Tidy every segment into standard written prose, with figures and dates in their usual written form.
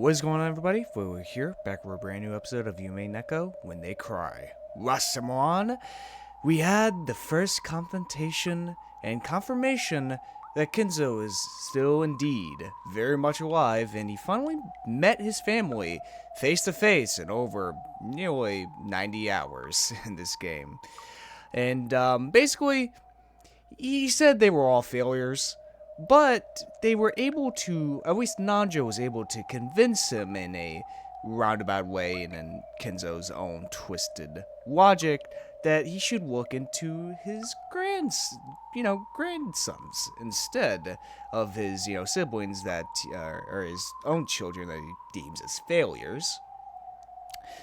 What is going on, everybody? We're here, back for a brand new episode of Umineko When They Cry. Last time on, we had the first confrontation and confirmation that Kenzo is still indeed very much alive, and he finally met his family face to face in over nearly 90 hours in this game. And basically, he said they were all failures, but they were able to, at least Nanjo was able to convince him in a roundabout way and in Kenzo's own twisted logic that he should look into his grandsons instead of his, siblings that are his own children that he deems as failures.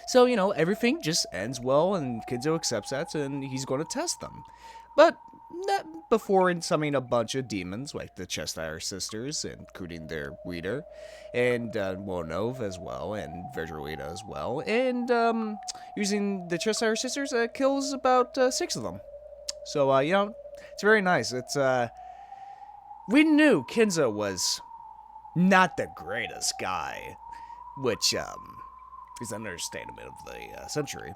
So, everything just ends well, and Kenzo accepts that, and he's going to test them. But not before summoning a bunch of demons, like the Cheshire Sisters, including their leader, and Wonov as well, and Virgilita as well. And using the Cheshire Sisters, kills about 6 of them. So, it's very nice. We knew Kenzo was not the greatest guy, which is an understatement of the century.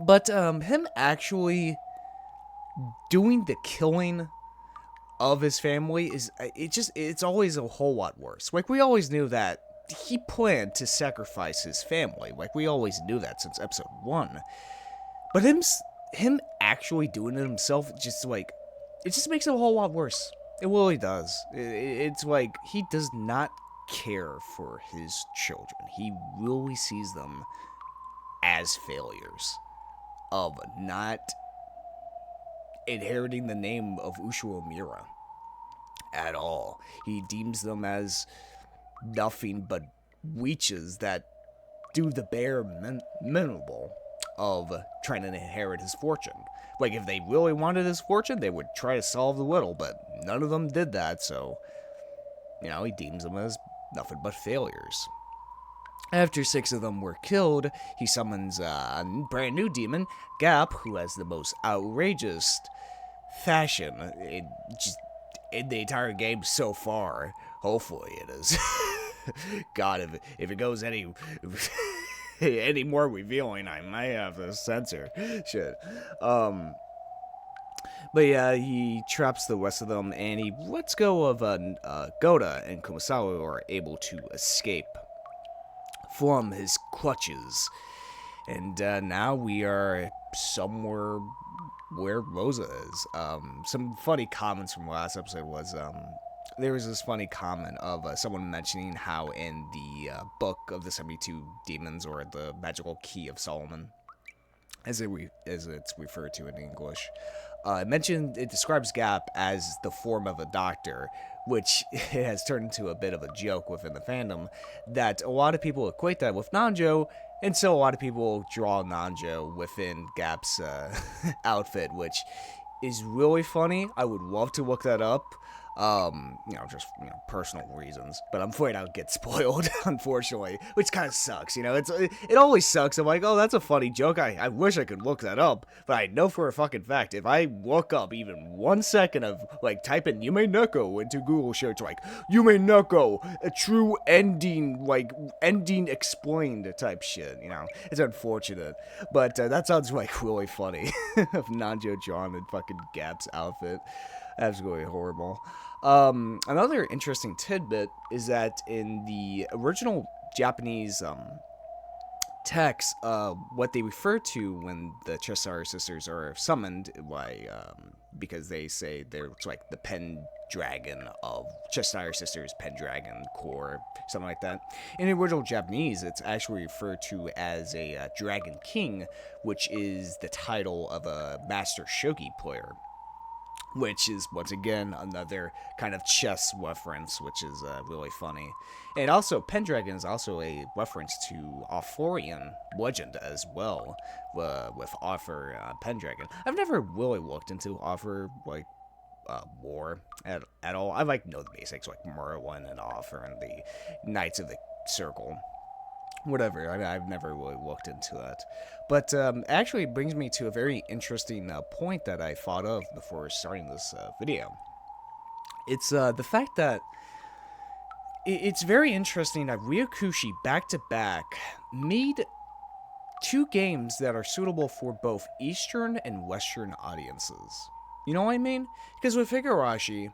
But him actually doing the killing of his family it's always a whole lot worse. Like, we always knew that he planned to sacrifice his family. Like, we always knew that since episode 1. But him actually doing it himself, it just makes it a whole lot worse. It really does. It's like he does not care for his children. He really sees them as failures of not inheriting the name of Ushio Mira at all. He deems them as nothing but leeches that do the bare minimal of trying to inherit his fortune. Like, if they really wanted his fortune, they would try to solve the riddle, but none of them did that, so, he deems them as nothing but failures. After 6 of them were killed, he summons a brand new demon, Gap, who has the most outrageous fashion in the entire game so far. Hopefully it is. God, if it goes any more revealing, I might have to censor shit. But yeah, he traps the rest of them, and he lets go of Goda and Kumasawa, who are able to escape from his clutches. And now we are somewhere where Rosa is. Some funny comments from last episode was there was this funny comment of someone mentioning how in the book of the 72 demons, or the magical key of Solomon, as it's referred to in English, it describes Gap as the form of a doctor, which has turned into a bit of a joke within the fandom, that a lot of people equate that with Nanjo, and so a lot of people draw Nanjo within Gap's outfit, which is really funny. I would love to look that up. Just personal reasons, but I'm afraid I'll get spoiled, unfortunately, which kind of sucks. It always sucks. I'm like, oh, that's a funny joke. I wish I could look that up, but I know for a fucking fact if I look up even 1 second of type in Umineko into Google search, Umineko, a true ending, ending explained type shit. It's unfortunate, but that sounds really funny. Of Nanjo John in fucking Gap's outfit. Absolutely horrible. Another interesting tidbit is that in the original Japanese text, what they refer to when the Cheshire Sisters are summoned, because they say they're the Pendragon of Cheshire Sisters, Pendragon core, something like that. In the original Japanese, it's actually referred to as a Dragon King, which is the title of a Master Shogi player, which is, once again, another kind of chess reference, which is really funny. And also, Pendragon is also a reference to Arthurian legend as well, with Arthur Pendragon. I've never really looked into Arthur, war at all. I know the basics, like Merlin and Arthur and the Knights of the Circle. Whatever, I've never really looked into that. But actually it brings me to a very interesting point that I thought of before starting this video. It's the fact that it's very interesting that Ryokushi back to back made two games that are suitable for both Eastern and Western audiences. You know what I mean? Because with Higurashi,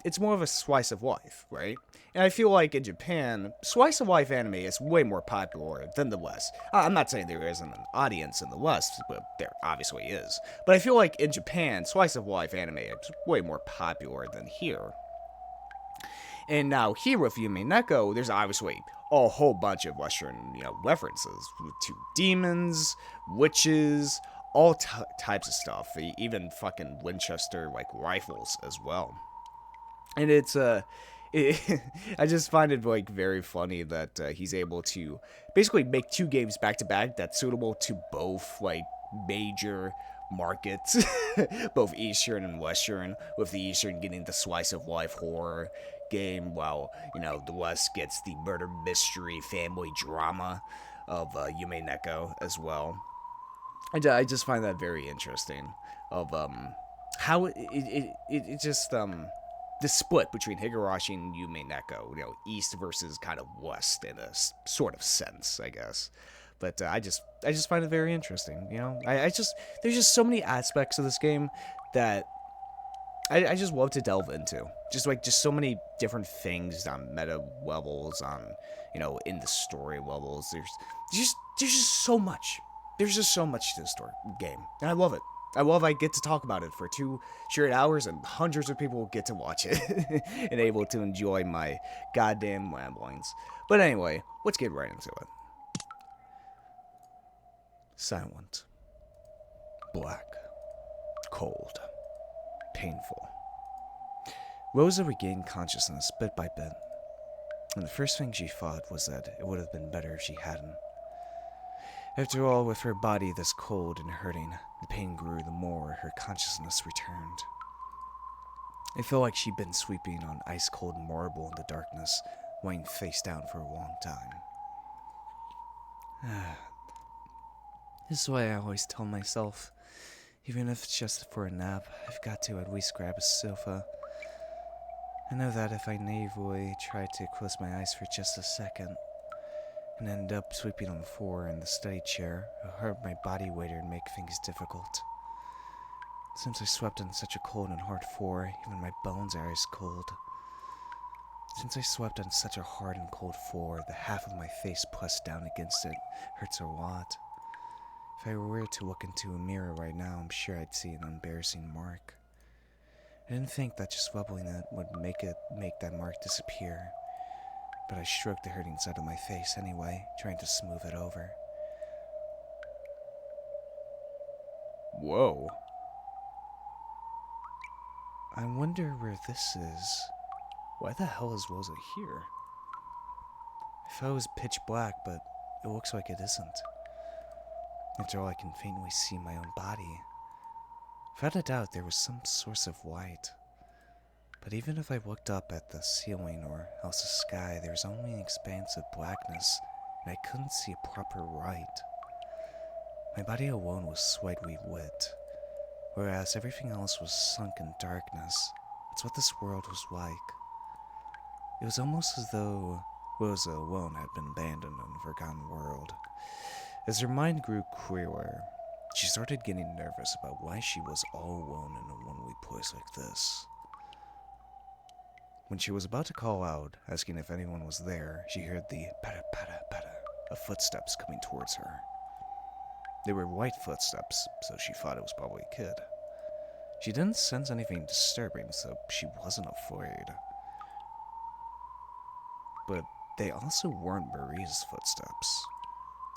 it's more of a slice of life, right? And I feel like in Japan, slice of life anime is way more popular than the West. I'm not saying there isn't an audience in the West, but there obviously is. But I feel like in Japan, slice of life anime is way more popular than here. And now here with Umineko, there's obviously a whole bunch of Western, references to demons, witches, all types of stuff, even fucking Winchester like rifles as well. And it's I just find it like very funny that he's able to basically make two games back to back that's suitable to both like major markets, both Eastern and Western, with the Eastern getting the slice of life horror game, while the West gets the murder mystery family drama of Yume Neko as well. I just find that very interesting of how it just the split between Higurashi and Yume Neko, East versus kind of West in a sort of sense, I guess. But I just find it very interesting. I just there's just so many aspects of this game that I just love to delve into. Just so many different things on meta levels, on in the story levels. There's just so much. There's just so much to this game, and I love it. I get to talk about it for 2 straight hours, and hundreds of people get to watch it and able to enjoy my goddamn ramblings. But anyway, let's get right into it. Silent, black, cold, painful. Rosa regained consciousness bit by bit, and the first thing she thought was that it would have been better if she hadn't. After all, with her body this cold and hurting, the pain grew the more her consciousness returned. It felt like she'd been sweeping on ice-cold marble in the darkness, lying face down for a long time. This is why I always tell myself, even if it's just for a nap, I've got to at least grab a sofa. I know that if I naively try to close my eyes for just a second, and end up sweeping on the floor in the study chair, it'll hurt my body weight and make things difficult. Since I slept on such a cold and hard floor, even my bones are ice cold. Since I slept on such a hard and cold floor, the half of my face pressed down against it hurts a lot. If I were to look into a mirror right now, I'm sure I'd see an embarrassing mark. I didn't think that just rubbing it would make that mark disappear, but I stroked the hurting side of my face anyway, trying to smooth it over. Whoa. I wonder where this is. Why the hell is Rosa here? I thought it was pitch black, but it looks like it isn't. After all, I can faintly see my own body. Without a doubt, there was some source of light. But even if I looked up at the ceiling or else the sky, there was only an expanse of blackness, and I couldn't see a proper light. My body alone was slightly lit, whereas everything else was sunk in darkness. It's what this world was like. It was almost as though Rosa alone had been abandoned in a forgotten world. As her mind grew clearer, she started getting nervous about why she was all alone in a lonely place like this. When she was about to call out, asking if anyone was there, she heard the patter-patter-patter of footsteps coming towards her. They were white footsteps, so she thought it was probably a kid. She didn't sense anything disturbing, so she wasn't afraid. But they also weren't Marie's footsteps.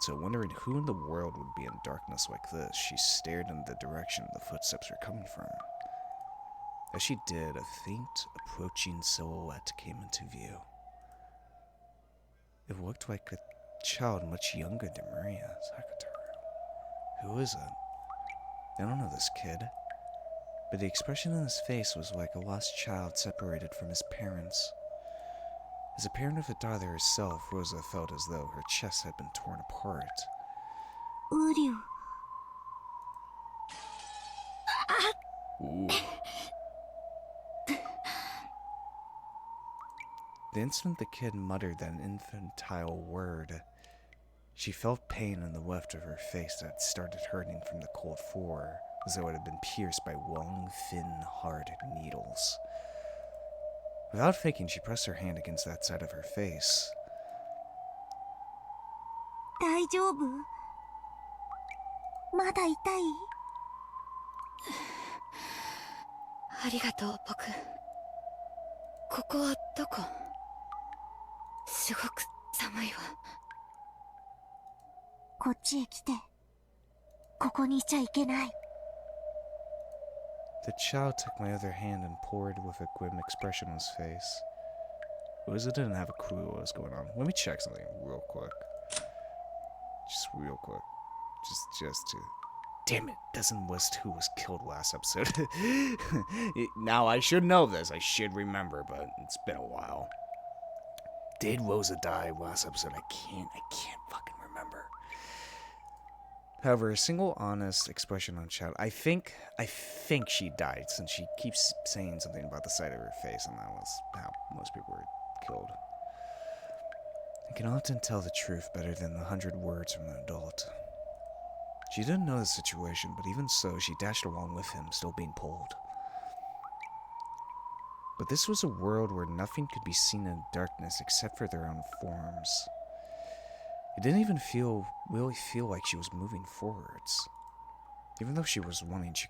So wondering who in the world would be in darkness like this, she stared in the direction the footsteps were coming from. As she did, a faint, approaching silhouette came into view. It looked like a child much younger than Maria Sakataru. Who is it? I don't know this kid. But the expression on his face was like a lost child separated from his parents. As a parent of a daughter herself, Rosa felt as though her chest had been torn apart. Uryu. Ooh. The instant the kid muttered that infantile word, she felt pain in the left of her face that started hurting from the cold floor, as though it had been pierced by long, thin, hard needles. Without thinking, she pressed her hand against that side of her face. 大丈夫？まだ痛い？ありがとう、僕。ここはどこ？すごく寒いわ。こっちへ来て。ここにいちゃいけない。The child took my other hand and poured with a grim expression on his face. Uza didn't have a clue what was going on. Let me check something real quick. Just real quick. Just to... Damn it, doesn't list who was killed last episode. Now, I should know this. I should remember, but it's been a while. Did Rosa die last episode? I can't fucking remember. However, a single honest expression on chat. I think she died, since she keeps saying something about the side of her face, and that was how most people were killed. I can often tell the truth better than 100 words from an adult. She didn't know the situation, but even so, she dashed along with him, still being pulled. But this was a world where nothing could be seen in darkness except for their own forms. It didn't even really feel like she was moving forwards. Even though she was running, she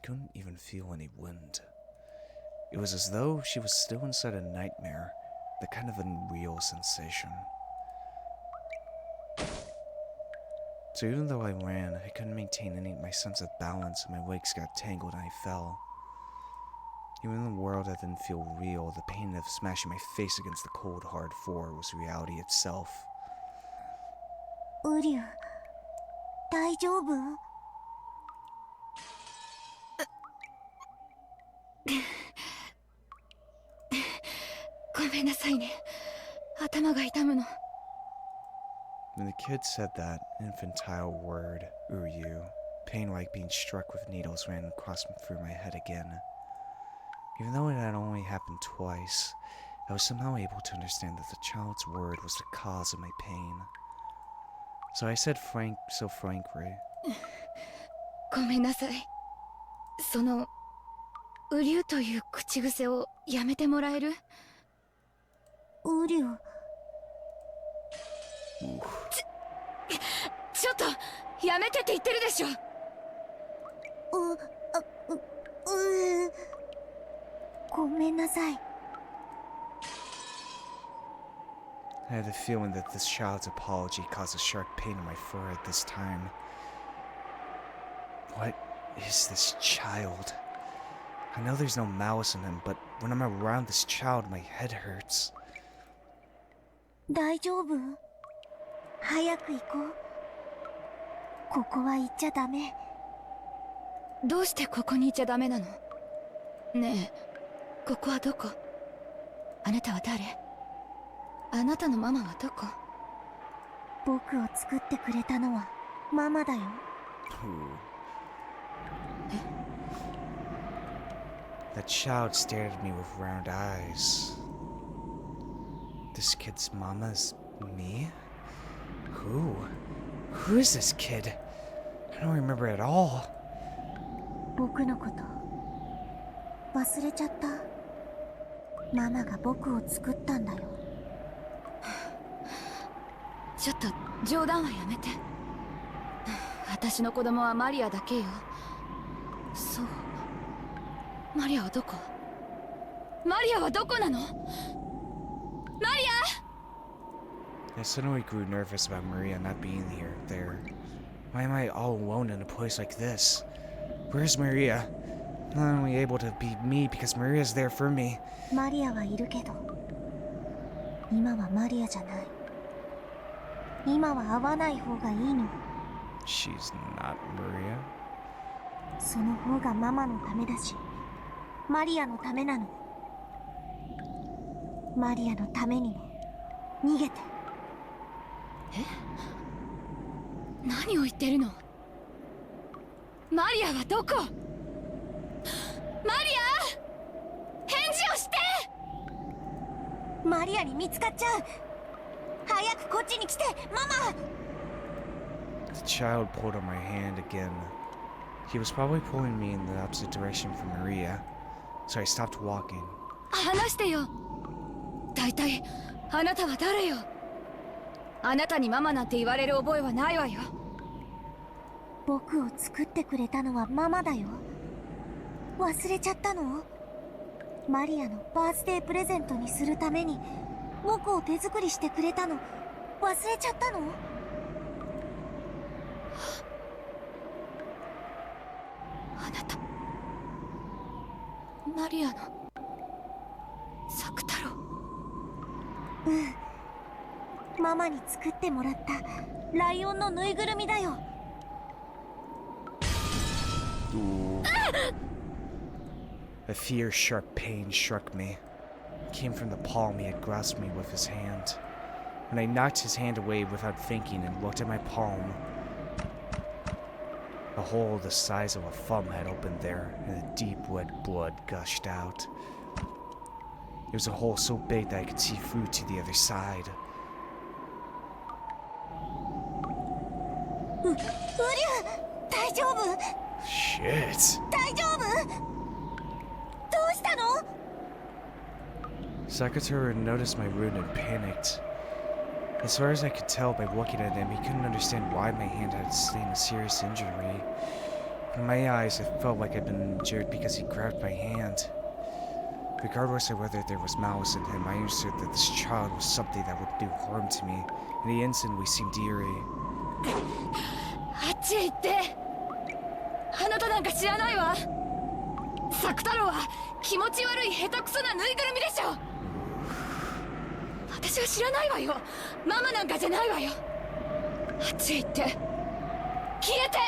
couldn't even feel any wind. It was as though she was still inside a nightmare, the kind of unreal sensation. So even though I ran, I couldn't maintain my sense of balance, and my legs got tangled and I fell. Even in the world that didn't feel real, the pain of smashing my face against the cold, hard floor was reality itself. ウリュウ、大丈夫？ごめんなさいね。頭が痛むの。 When the kid said that infantile word, Uryu, pain like being struck with needles ran across through my head again. Even though it had only happened twice, I was somehow able to understand that the child's word was the cause of my pain. So I said so frankly. ごめんなさい。その、ウリュウという口癖をやめてもらえる？ウリュウ。ちょっとやめてって言ってるでしょ。ごめんなさい。 I had the feeling that this child's apology caused a sharp pain in my forehead this time. What is this child? I know there's no malice in him, but when I'm around this child, my head hurts. 大丈夫？早く行こう。ここは行っちゃダメ。どうしてここにいちゃダメなの？ねえ、ここはどこ？あなたは誰？あなたのママはどこ？僕を作ってくれたのはママだよ。That child stared at me with round eyes. This kid's mama is me? Who? Who is this kid? I don't remember at all. 僕のこと忘れちゃった。ママが僕を作ったんだよ。ちょっと冗談はやめて。私の子供はマリアだけよ。そう。マリアはどこ？マリアはどこなの？マリア！ I suddenly grew nervous about Maria not being there. Why am I all alone in a place like this? Where's Maria? I'm not only able to be me because Maria's there for me. マリアはいるけど、今はマリアじゃない。今は会わない方がいいの。She's not Maria. その方がママのためだし、マリアのためなの。マリアのためにも逃げて。え？何を言ってるの？マリアはどこ？マリア！返事をして！マリアに見つかっちゃう。早くこっちに来て、ママ。 The child pulled on my hand again. He was probably pulling me in the opposite direction from Maria, so I stopped walking. 話してよ。大体あなたは誰よ。あなたにママなんて言われる覚えはないわよ。僕を作ってくれたのはママだよ。忘れちゃったの？マリアのバースデープレゼントにするために僕を手作りしてくれたの忘れちゃったの？あなたマリアの作太郎。ママに作ってもらったライオンのぬいぐるみだよ。A fierce, sharp pain struck me. It came from the palm he had grasped me with his hand. When I knocked his hand away without thinking and looked at my palm, a hole the size of a thumb had opened there, and a deep red blood gushed out. It was a hole so big that I could see through to the other side. ウリュウ、大丈夫？ Shit. 大丈夫？どうしたの？ Sakatoro noticed my wound and panicked. As far as I could tell by looking at him, he couldn't understand why my hand had sustained a serious injury. In my eyes, it felt like I'd been injured because he grabbed my hand. Regardless of whether there was malice in him, I understood that this child was something that would do harm to me, and he instantly seemed eerie. あっちへ行って。あなたなんか知らないわ。作太郎は気持ち悪い下手くそなぬいぐるみでしょ。私は知らないわよ。ママなんかじゃないわよ。あっちへ行って消えて。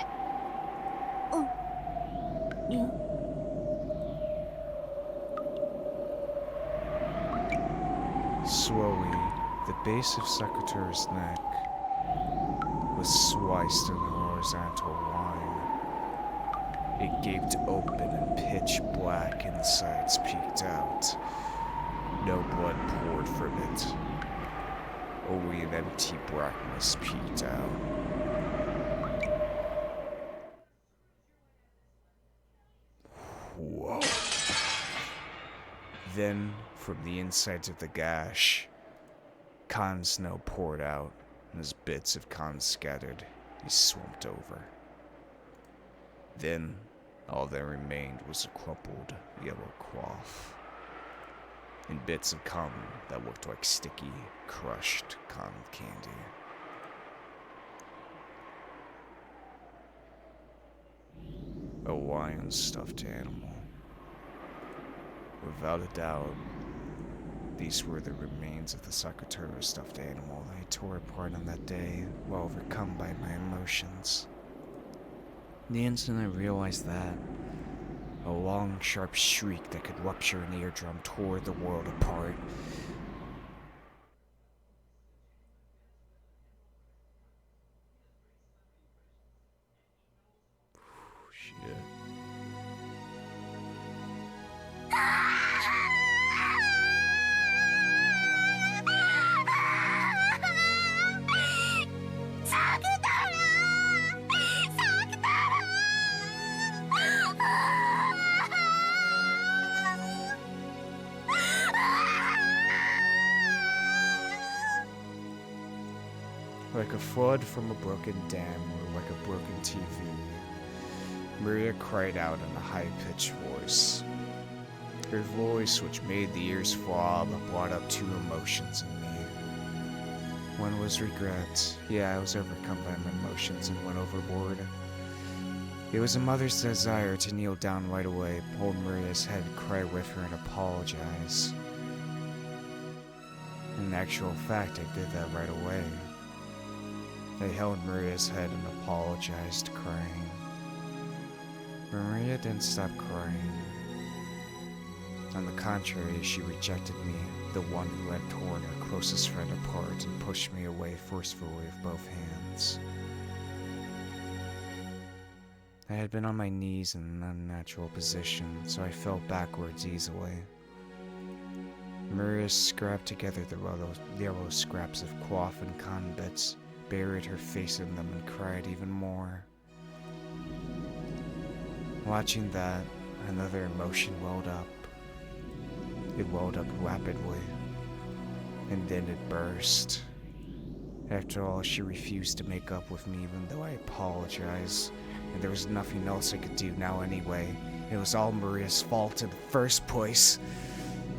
Slowly, the base of Sakatoro's neck was sliced in a horizontal line. It gaped open and pitch black insides peeked out. No blood poured from it. Only an empty blackness peeked out. Whoa. Then, from the insides of the gash, cotton snow poured out, and as bits of cotton scattered, he slumped over. Then, all that remained was a crumpled yellow cloth, and bits of cotton that looked like sticky, crushed cotton candy. A lion's stuffed animal. Without a doubt, these were the remains of the Sakatoro stuffed animal that I tore apart on that day, while overcome by my emotions. The instant I realized that, a long, sharp shriek that could rupture an eardrum tore the world apart. Shit. Like a flood from a broken dam or like a broken TV, Maria cried out in a high-pitched voice. Her voice, which made the ears throb, brought up two emotions in me. One was regret. Yeah, I was overcome by my emotions and went overboard. It was a mother's desire to kneel down right away, hold Maria's head, cry with her, and apologize. In actual fact, I did that right away. I held Maria's head and apologized, crying. Maria didn't stop crying. On the contrary, she rejected me, the one who had torn her closest friend apart, and pushed me away forcefully with both hands. I had been on my knees in an unnatural position, so I fell backwards easily. Maria scraped together the yellow scraps of cloth and cotton bits, buried her face in them, and cried even more. Watching that, another emotion welled up. It welled up rapidly, and then it burst. After all, she refused to make up with me even though I apologized, and there was nothing else I could do now anyway. It was all Maria's fault in the first place.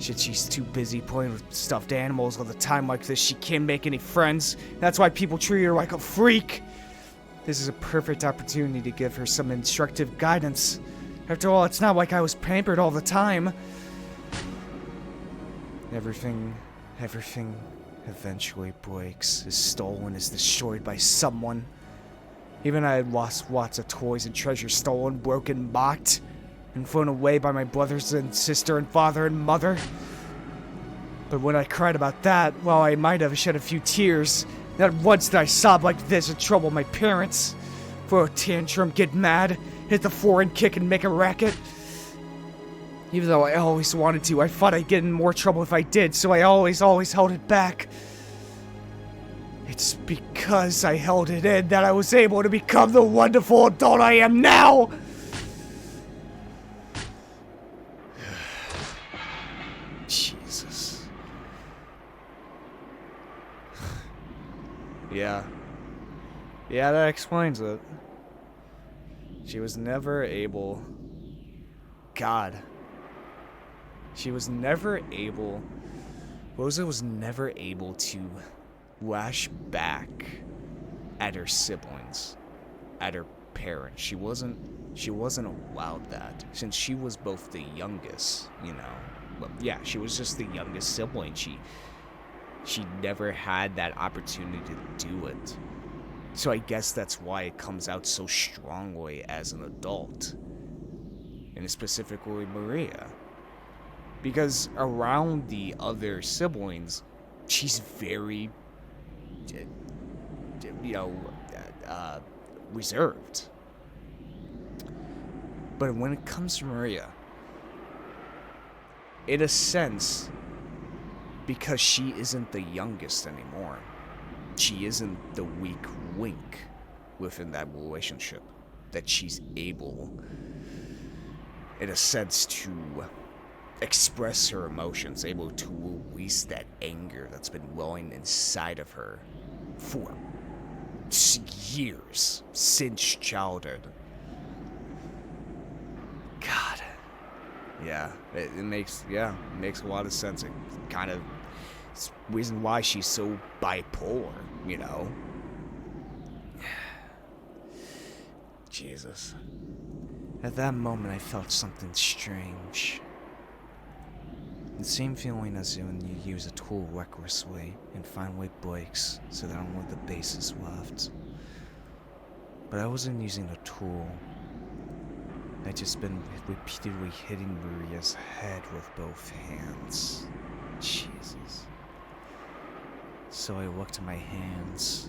Shit, she's too busy playing with stuffed animals all the time like this. She can't make any friends. That's why people treat her like a freak. This is a perfect opportunity to give her some instructive guidance. After all, it's not like I was pampered all the time. Everything eventually breaks, is stolen, is destroyed by someone. Even I had lost lots of toys and treasures stolen, broken, mocked, and thrown away by my brothers and sister and father and mother. But when I cried about that, while I might have shed a few tears, not once did I sob like this and trouble my parents. Throw a tantrum, get mad, hit the floor and kick and make a racket. Even though I always wanted to, I thought I'd get in more trouble if I did, so I always held it back. It's because I held it in that I was able to become the wonderful adult I am now! Jesus. Yeah, that explains it. She was never able... God. She was never able... Rosa was never able to lash back at her siblings, at her parents. She wasn't allowed that, since she was both the youngest, you know. Well, yeah, she was just the youngest sibling. She never had that opportunity to do it. So I guess that's why it comes out so strongly as an adult. And specifically Maria. Because around the other siblings, she's very, reserved. But when it comes to Maria, in a sense, because she isn't the youngest anymore, she isn't the weak link within that relationship, that she's able, in a sense, to express her emotions, able to release that anger that's been welling inside of her for years, since childhood. God. Yeah, it makes a lot of sense. It kind of, it's the reason why she's so bipolar, you know? Jesus. At that moment, I felt something strange. The same feeling as when you use a tool recklessly and finally breaks, so that only the base is left. But I wasn't using a tool. I'd just been repeatedly hitting Maria's head with both hands. Jesus. So I looked at my hands.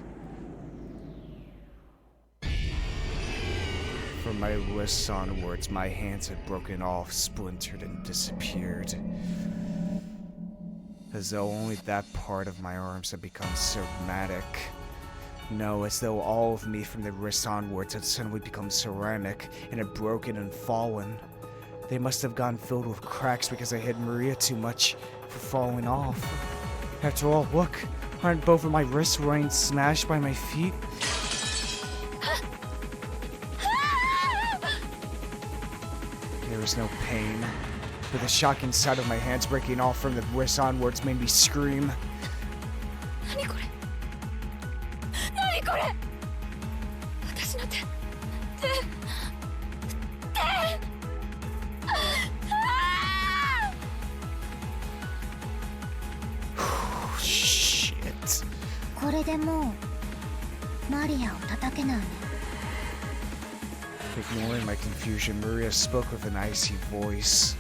From my wrists onwards, my hands had broken off, splintered, and disappeared. As though only that part of my arms had become ceramic. No, as though all of me from the wrist onwards had suddenly become ceramic and had broken and fallen. They must have gotten filled with cracks because I hit Maria too much for falling off. After all, look, aren't both of my wrists running smashed by my feet? There was no pain, but the shocking sight of my hands breaking off from the wrist onwards made me scream. Shit. これでもうマリアを叩けないね。 Ignoring my confusion, Maria spoke with an icy voice,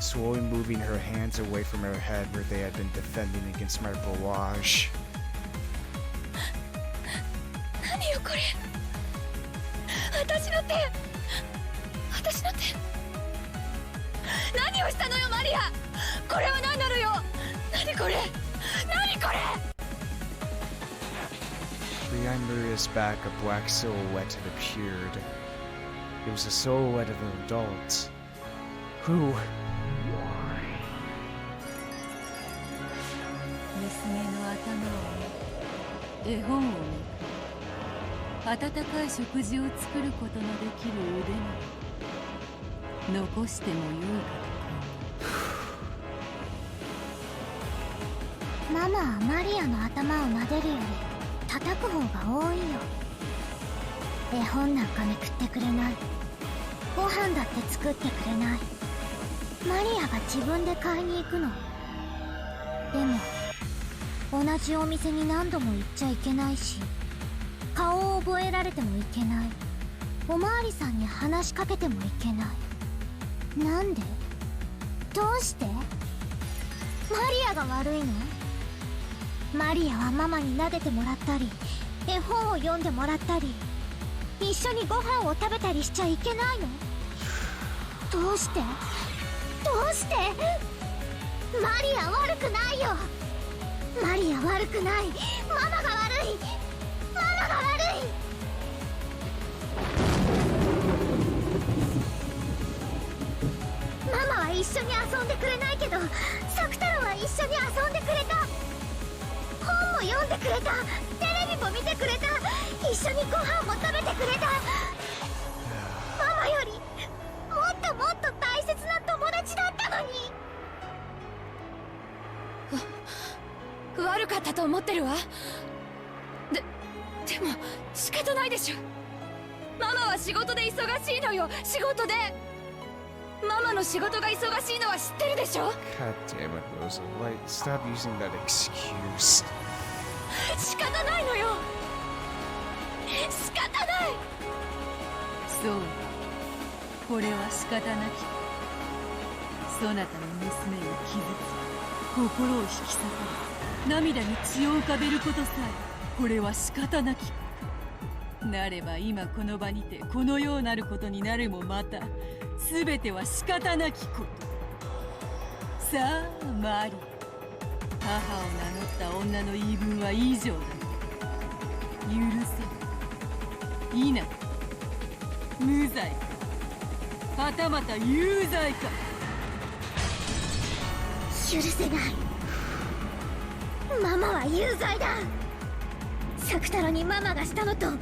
slowly moving her hands away from her head where they had been defending against my barrage. 何よこれ。私の手。何をしたのよマリア。これは何なのよ。何これ、何これ。 Behind Maria's back, a black silhouette had appeared. It was a silhouette of an adult. Who? 娘の頭を見、絵本を見、温かい食事を作ることのできる腕も残してもよいかと。ママはマリアの頭を撫でるより叩く方が多いよ。絵本なんかめくってくれない。ご飯だって作ってくれない。マリアが自分で買いに行くの。でも同じお店に何度も行っちゃいけないし、顔を覚えられてもいけない。おまわりさんに話しかけてもいけない。なんで？どうして？マリアが悪いの？マリアはママに撫でてもらったり、絵本を読んでもらったり、一緒にご飯を食べたりしちゃいけないの？どうして？どうして？マリア悪くないよ。マリア悪くない。ママが悪い。ママが悪い。ママは一緒に遊んでくれないけど、サク太郎は一緒に遊んでくれた。本も読んでくれた。テレビも見てくれた。一緒にご飯も食べてくれた。ママよりもっともっと大切な友達だったのに。悪かったと思ってるわ。でも仕方ないでしょ。ママは仕事で忙しいのよ。仕事で。ママの仕事が忙しいのは知ってるでしょ。 God damn it, Rosa. Like, stop using that excuse. 仕方ないのよ。仕方ない。そう、これは仕方なき。そなたの娘を傷つ、心を引き裂かれ、涙に血を浮かべることさえ、これは仕方なき。なれば今この場にてこのようなることになるもまた、すべては仕方なきこと。さあマリ、母を名乗った女の言い分は以上だ。許せ、否、無罪か、はたまた有罪か。許せない。ママは有罪だ。サク太郎にママがしたのと同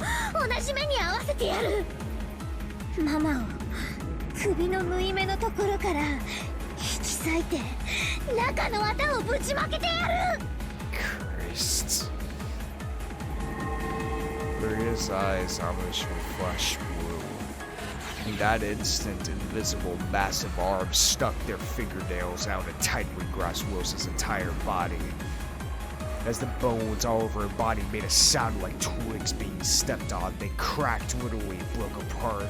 じ目に合わせてやる。ママを首の縫い目のところから引き裂いて、中の綿をぶちまけてやる。 Christ. Maria's eyes almost flashed blue. In that instant, invisible, massive arms stuck their fingernails out and tightly grasped Rosa's entire body. As the bones all over her body made a sound like twigs being stepped on, they cracked, literally broke apart.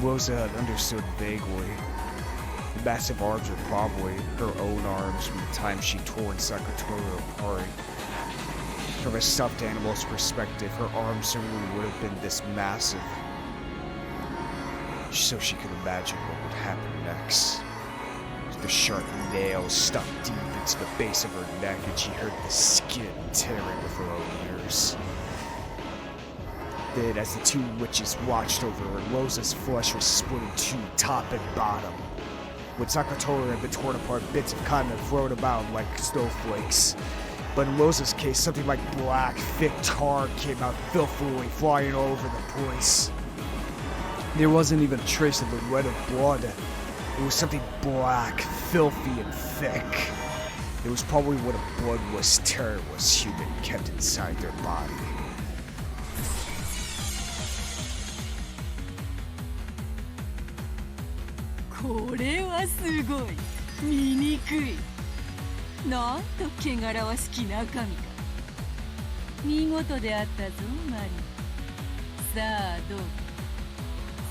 Rosa had understood vaguely. The massive arms were probably her own arms from the time she tore Sakatoro apart. From a stuffed animal's perspective, her arms certainly would have been this massive. So she could imagine what would happen next. The sharp nails stuck deep into the base of her neck, and she heard the skin tearing with her own ears. Then, as the two witches watched over her, Rosa's flesh was split in two, top and bottom. When Sakatoro had been torn apart, bits of cotton had flown about like snowflakes. But in Rosa's case, something like black, thick tar came out filthily, flying all over the place. There wasn't even a trace of the red of blood. It was something black, filthy, and thick. It was probably what a bloodless, terrorless human kept inside their body. これはすごい。醜い。なんと汚らわしき中身か。見事であったぞマリ。さあどうか。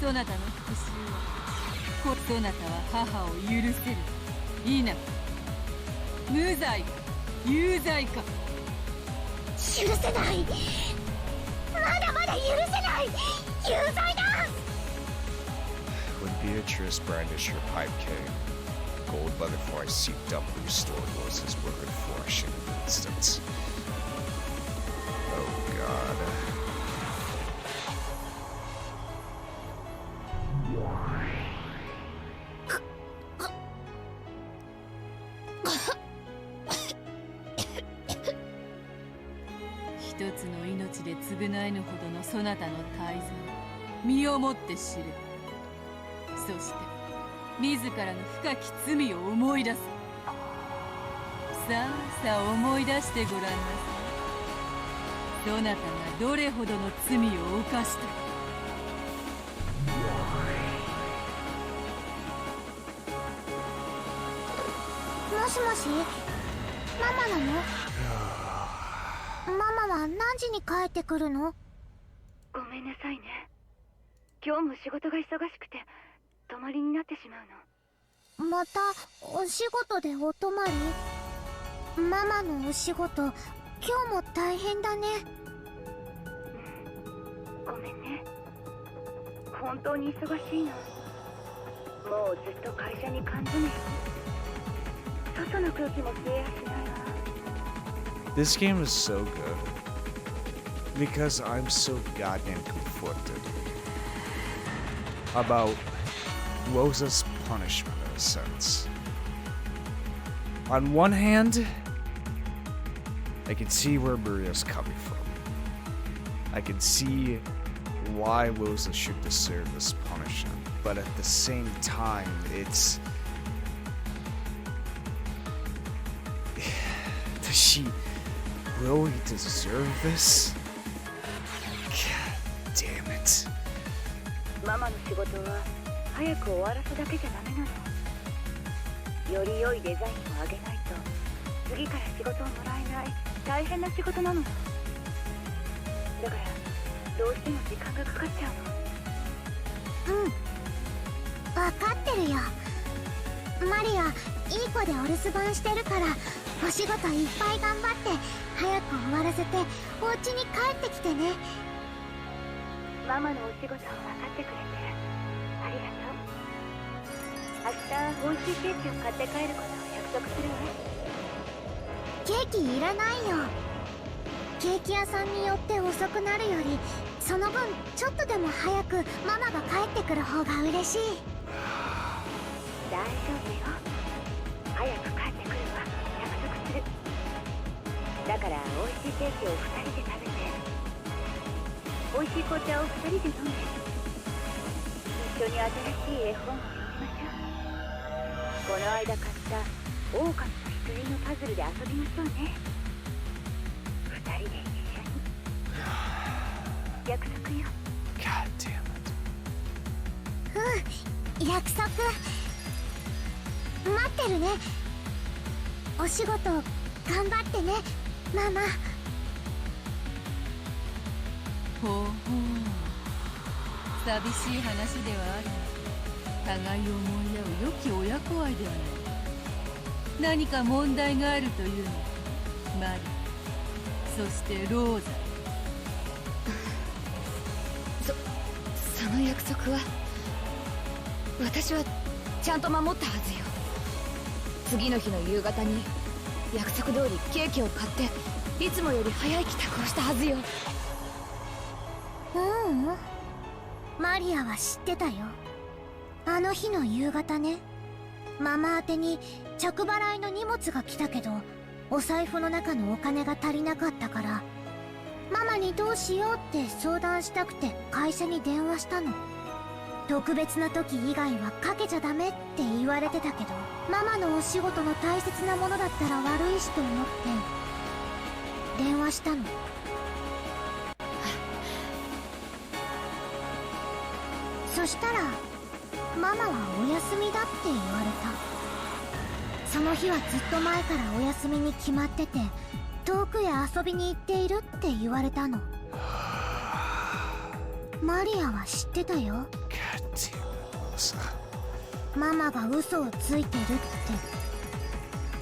そなたの復讐は、そなたは母を許せる。否、無罪か有罪か。許せない。まだまだ許せない。有罪だ。When Beatrice brandished her pipe came, cold, but before I seeped up whose story was his working for a shit instance. Oh god.一つの命で償えぬほどのそなたの大罪、身をもって知れ。そして自らの深き罪を思い出す。さあさあ思い出してごらんなさい。どなたがどれほどの罪を犯したか。もしもし、ママなの？ママは何時に帰ってくるの？ごめんなさいね。今日も仕事が忙しくて泊まりになってしまうの。またお仕事でお泊まり？ママのお仕事、今日も大変だね。ごめんね。本当に忙しいの。もうずっと会社に缶詰よ。外の空気も吸えやしないわ。This game is so good because I'm so goddamn conflicted about Rosa's punishment in a sense. On one hand, I can see where Maria's coming from. I can see why Rosa should deserve this punishment, but at the same time, it's... Does she really deserve this? God damn it. ママの仕事は早く終わらすだけじゃダメなの。より良いデザインを上げないと次から仕事をもらえない大変な仕事なの。だからどうしても時間がかかっちゃうの。分かってるよ。マリア、いい子でお留守番してるから、お仕事いっぱい頑張って早く終わらせてお家に帰ってきてね。ママのお仕事を分かってくれてありがとう。明日美味しいケーキを買って帰ることを約束するわ。ケーキいらないよ。ケーキ屋さんによって遅くなるより、その分ちょっとでも早くママが帰ってくる方が嬉しい。大丈夫よ。早く帰ってくるわ。約束する。だから美味しいケーキを2人で食べて、美味しい紅茶を2人で飲んで、一緒に新しい絵本を読みましょう。この間買った狼の羊のパズルで遊びましょうね。2人で一緒に。約束よ。 God damn it. 約束。待ってるね。お仕事頑張ってね、ママ。ほうほう、寂しい話ではある。互いを思い合う良き親子愛ではない。何か問題があるというの。マリ、そしてローザ。その約束は私はちゃんと守ったはずよ。次の日の夕方に約束通りケーキを買っていつもより早い帰宅をしたはずよ。マリアは知ってたよ。あの日の夕方ね、ママ宛てに着払いの荷物が来たけど、お財布の中のお金が足りなかったから、ママにどうしようって相談したくて会社に電話したの。特別な時以外はかけちゃダメって言われてたけど、ママのお仕事の大切なものだったら悪いしと思って電話したの。そしたらママはお休みだって言われた。その日はずっと前からお休みに決まってて、遠くへ遊びに行っているって言われたの。マリアは知ってたよ。 God damn it, Melissa. ママが嘘をついてるって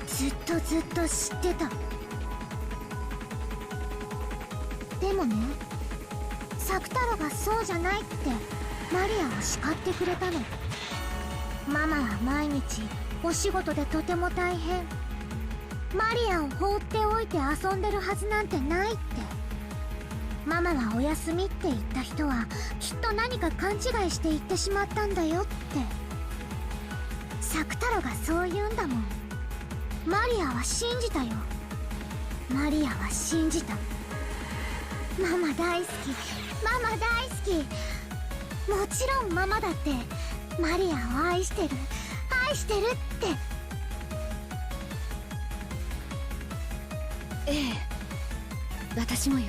ずっと知ってた。でもね、作太郎がそうじゃないってマリアを叱ってくれたの。ママは毎日お仕事でとても大変。マリアを放っておいて遊んでるはずなんてないって。ママはお休みって言った人はきっと何か勘違いして言ってしまったんだよって。作太郎がそう言うんだもん。マリアは信じたよ。マリアは信じた。ママ大好き、ママ大好き。もちろんママだってマリアを愛してる、愛してるって。ええ、私もよ。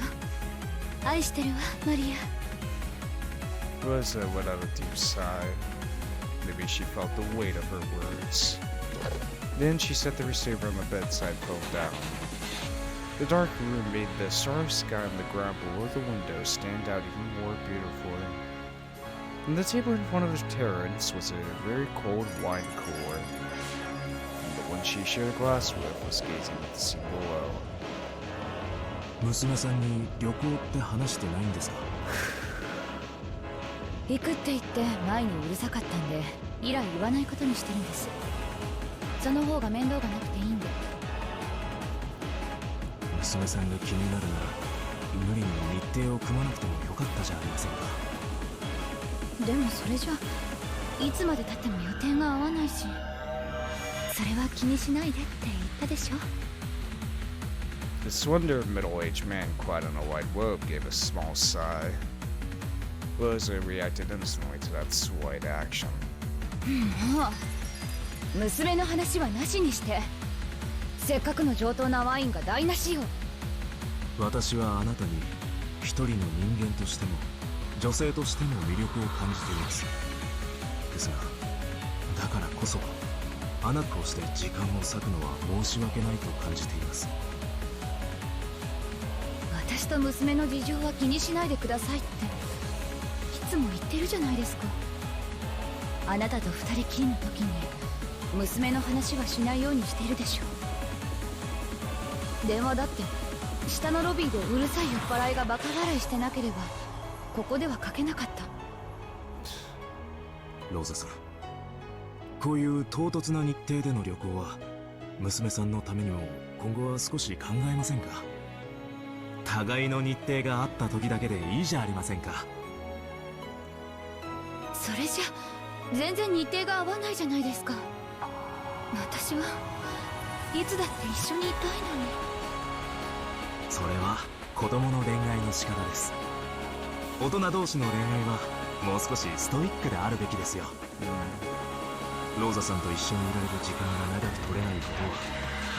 愛してるわ、マリア。 Rosa let out a deep sigh. Maybe she felt the weight of her words. Then she set the receiver on the bedside phone down. The dark room made the starry sky on the ground below the window stand out even more beautifully. On the table in front of the terrace was a very cold wine cooler. And the one she shared a glass with was gazing at the sea below. 娘さんに旅行って話してないんですか？行くって言って前にうるさかったんで以来言わないことにしてるんです。その方が面倒がなくていいんで。娘さんが気になるなら無理に日程を組まなくてもよかったじゃありませんか。でもそれじゃいつまで経っても予定が合わないし、それは気にしないでって言ったでしょ。 The slender middle-aged man clad in a white robe gave a small sigh. Rosa reacted instantly to that slight action. もう娘の話はなしにして。せっかくの上等なワインが台無しよ。私はあなたに一人の人間としても女性としても魅力を感じています。ですがだからこそあなたとして時間を割くのは申し訳ないと感じています。私と娘の事情は気にしないでくださいっていつも言ってるじゃないですか。あなたと二人きりの時に娘の話はしないようにしてるでしょ。電話だって下のロビーでうるさい酔っ払いがバカ笑いしてなければここではかけなかった。ローザさん、こういう唐突な日程での旅行は娘さんのためにも今後は少し考えませんか？互いの日程があった時だけでいいじゃありませんか。それじゃ全然日程が合わないじゃないですか。私はいつだって一緒にいたいのに。それは子供の恋愛の仕方です。大人同士の恋愛はもう少しストイックであるべきですよ。ローザさんと一緒にいられる時間が長く取れないことは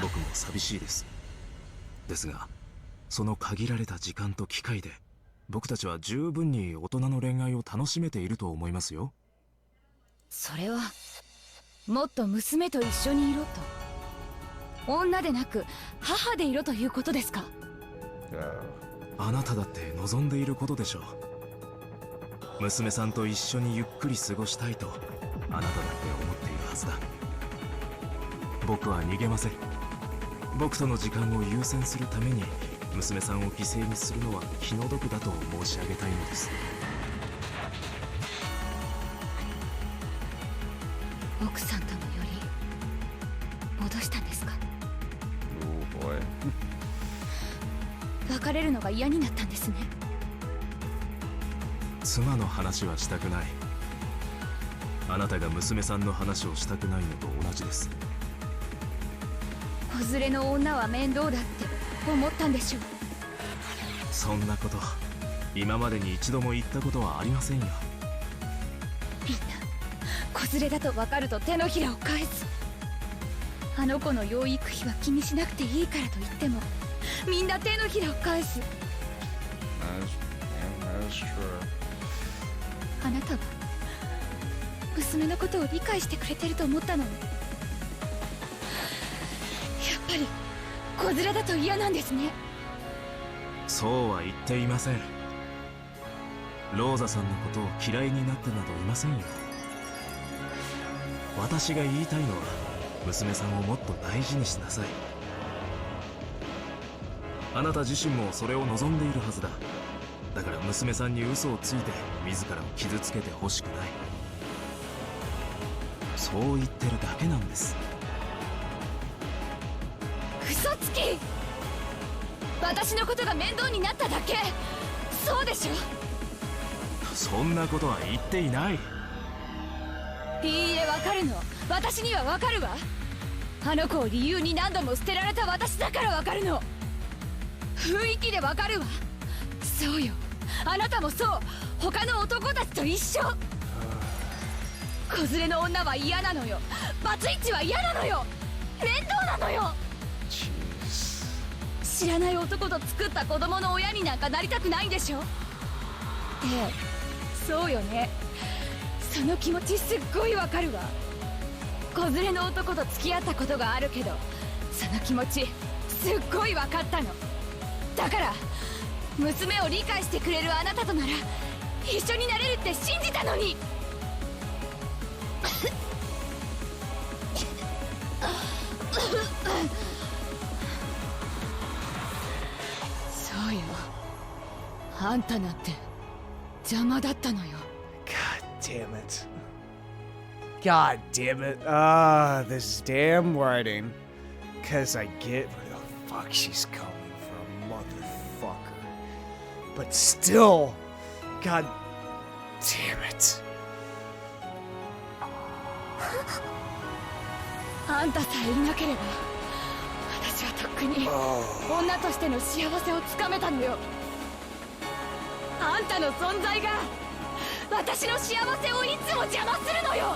僕も寂しいです。ですがその限られた時間と機会で僕たちは十分に大人の恋愛を楽しめていると思いますよ。それはもっと娘と一緒にいろと、女でなく母でいろということですか？あなただって望んでいることでしょう。娘さんと一緒にゆっくり過ごしたいとあなただって思っているはずだ。僕は逃げません。僕との時間を優先するために娘さんを犠牲にするのは気の毒だと申し上げたいのです。奥さんとのより戻したんですか？ Oh boy. 別れるのが嫌になったんですね。妻の話はしたくない。あなたが娘さんの話をしたくないのと同じです。子連れの女は面倒だって思ったんでしょう。そんなこと今までに一度も言ったことはありませんよ。みんな子連れだと分かると手のひらを返す。あの子の養育費は気にしなくていいからと言ってもみんな手のひらを返す。 That's true. あなたは娘のことを理解してくれてると思ったのに、やっぱり子連れだと嫌なんですね。そうは言っていません。ローザさんのことを嫌いになってなどいませんよ。私が言いたいのは娘さんをもっと大事にしなさい。あなた自身もそれを望んでいるはずだ。だから娘さんに嘘をついて自らを傷つけてほしくない。そう言ってるだけなんです。嘘つき。私のことが面倒になっただけ。そうでしょ。そんなことは言っていない。いいえ、わかるの。私にはわかるわ。あの子を理由に何度も捨てられた私だからわかるの。雰囲気でわかるわ。そうよ、あなたもそう。他の男たちと一緒。子連れの女は嫌なのよ。バツイチは嫌なのよ。面倒なのよ。知らない男と作った子供の親になんかなりたくないんでしょ。そうよね。その気持ちすっごいわかるわ。子連れの男と付き合ったことがあるけど、その気持ちすっごいわかったの。だから娘を理解してくれるあなたとなら一緒になれるって信じたのに。そうよ、あんたなんて邪魔だったのよ。 God damn it. God damn it. Ah, this damn writing. Cause I get where the fuck she's coming from, motherfucker. But still, God damn it. あんたさえいなければ私はとっくに女としての幸せをつかめたのよ。あんたの存在が私の幸せをいつも邪魔するのよ。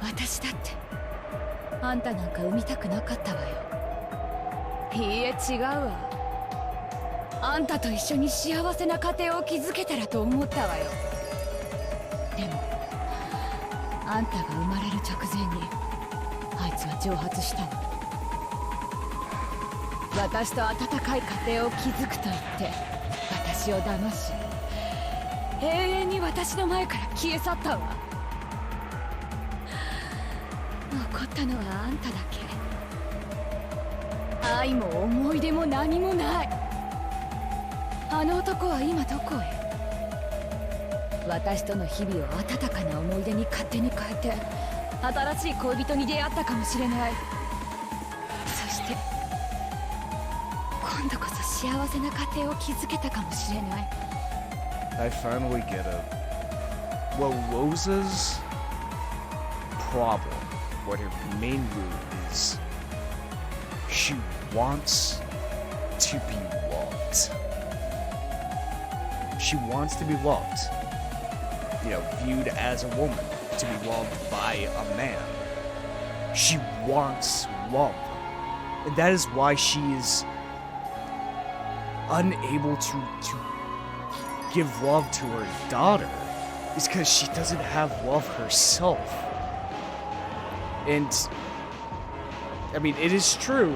私だってあんたなんか産みたくなかったわよ。いいえ、違うわ。あんたと一緒に幸せな家庭を築けたらと思ったわよ。でもあんたが生まれる直前にあいつは蒸発したの。私と温かい家庭を築くと言って私を騙し、永遠に私の前から消え去ったわ。残ったのはあんただけ。愛も思い出も何もない。あの男は今どこへ。私との日々を温かな思い出に勝手に変えて新しい恋人に出会ったかもしれない。そして今度こそ幸せな家庭を築けたかもしれない。 I finally get it. Well, Rosa's problem, what her main root is, she wants to be loved. She wants to be loved. You know, viewed as a woman, to be loved by a man. She wants love. And that is why she is unable to give love to her daughter, is because she doesn't have love herself. And I mean, it is true,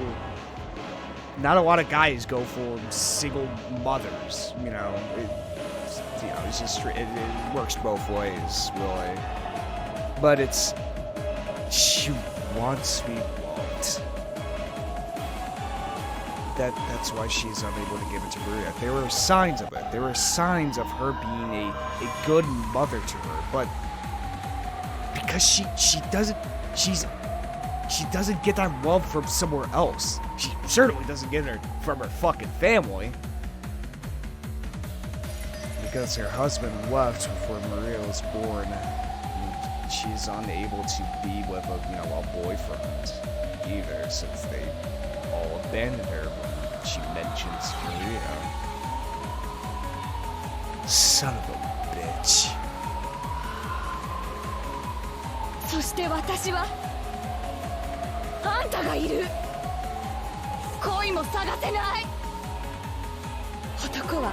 not a lot of guys go for single mothers, you know. It's just it works both ways, really. But it's, she wants to be loved. That's why she's unable to give it to Maria. There were signs of it. There were signs of her being a good mother to her, but because she doesn't get that love from somewhere else. She certainly doesn't get it from her fucking family. Because her husband left before Maria was born, and she's unable to be with a boyfriend either, since they all abandoned her when she mentions Maria. Son of a bitch. そして私はあんたがいる。恋も探せない。男は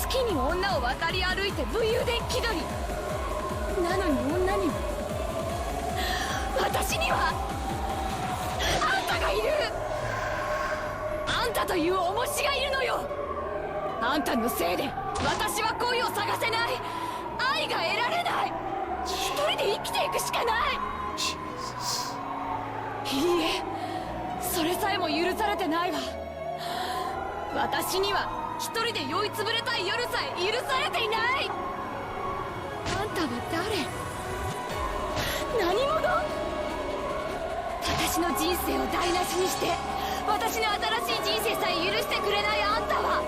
好きに女を渡り歩いて武勇伝気取り。なのに女には、私にはあんたがいる。あんたという重しがいるのよ。あんたのせいで私は恋を探せない。愛が得られない。一人で生きていくしかない。いいえ、それさえも許されてないわ。私には一人で酔いつぶれたい夜さえ許されていない。たは誰？何者？私の人生を台無しにして私の新しい人生さえ許してくれないあんたは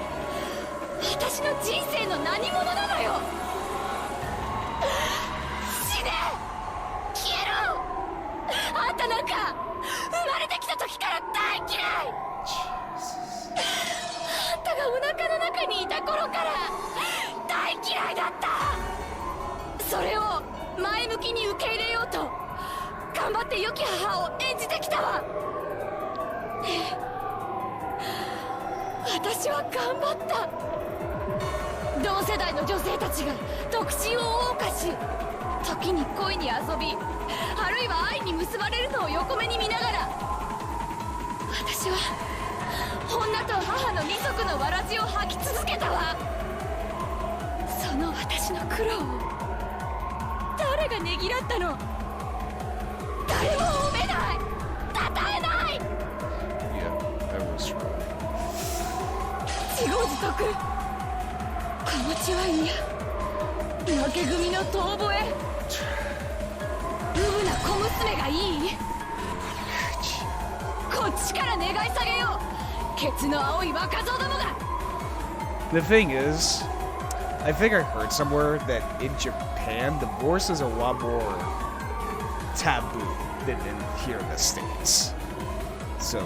私の人生の何者なのよ。死ね！消えろ！あんたなんか生まれてきた時から大嫌い！あんたがお腹の中にいた頃から大嫌いだった。それを前向きに受け入れようと頑張って良き母を演じてきたわ。私は頑張った。同世代の女性たちが独身を謳歌し時に恋に遊びあるいは愛に結ばれるのを横目に見ながら私は女と母の二足のわらじを吐き続けたわ。その私の苦労を誰がねぎらったの？誰も褒めない、称えない。 Yeah, that was true. 自業自得。気持ちは嫌。負け組の遠吠え。うぶな小娘がいい？こっちから願い下げよう。ケツの青い若造どもが。 The thing is, I think I heard somewhere that in Japan, divorce is a lot more taboo than here in the States. So,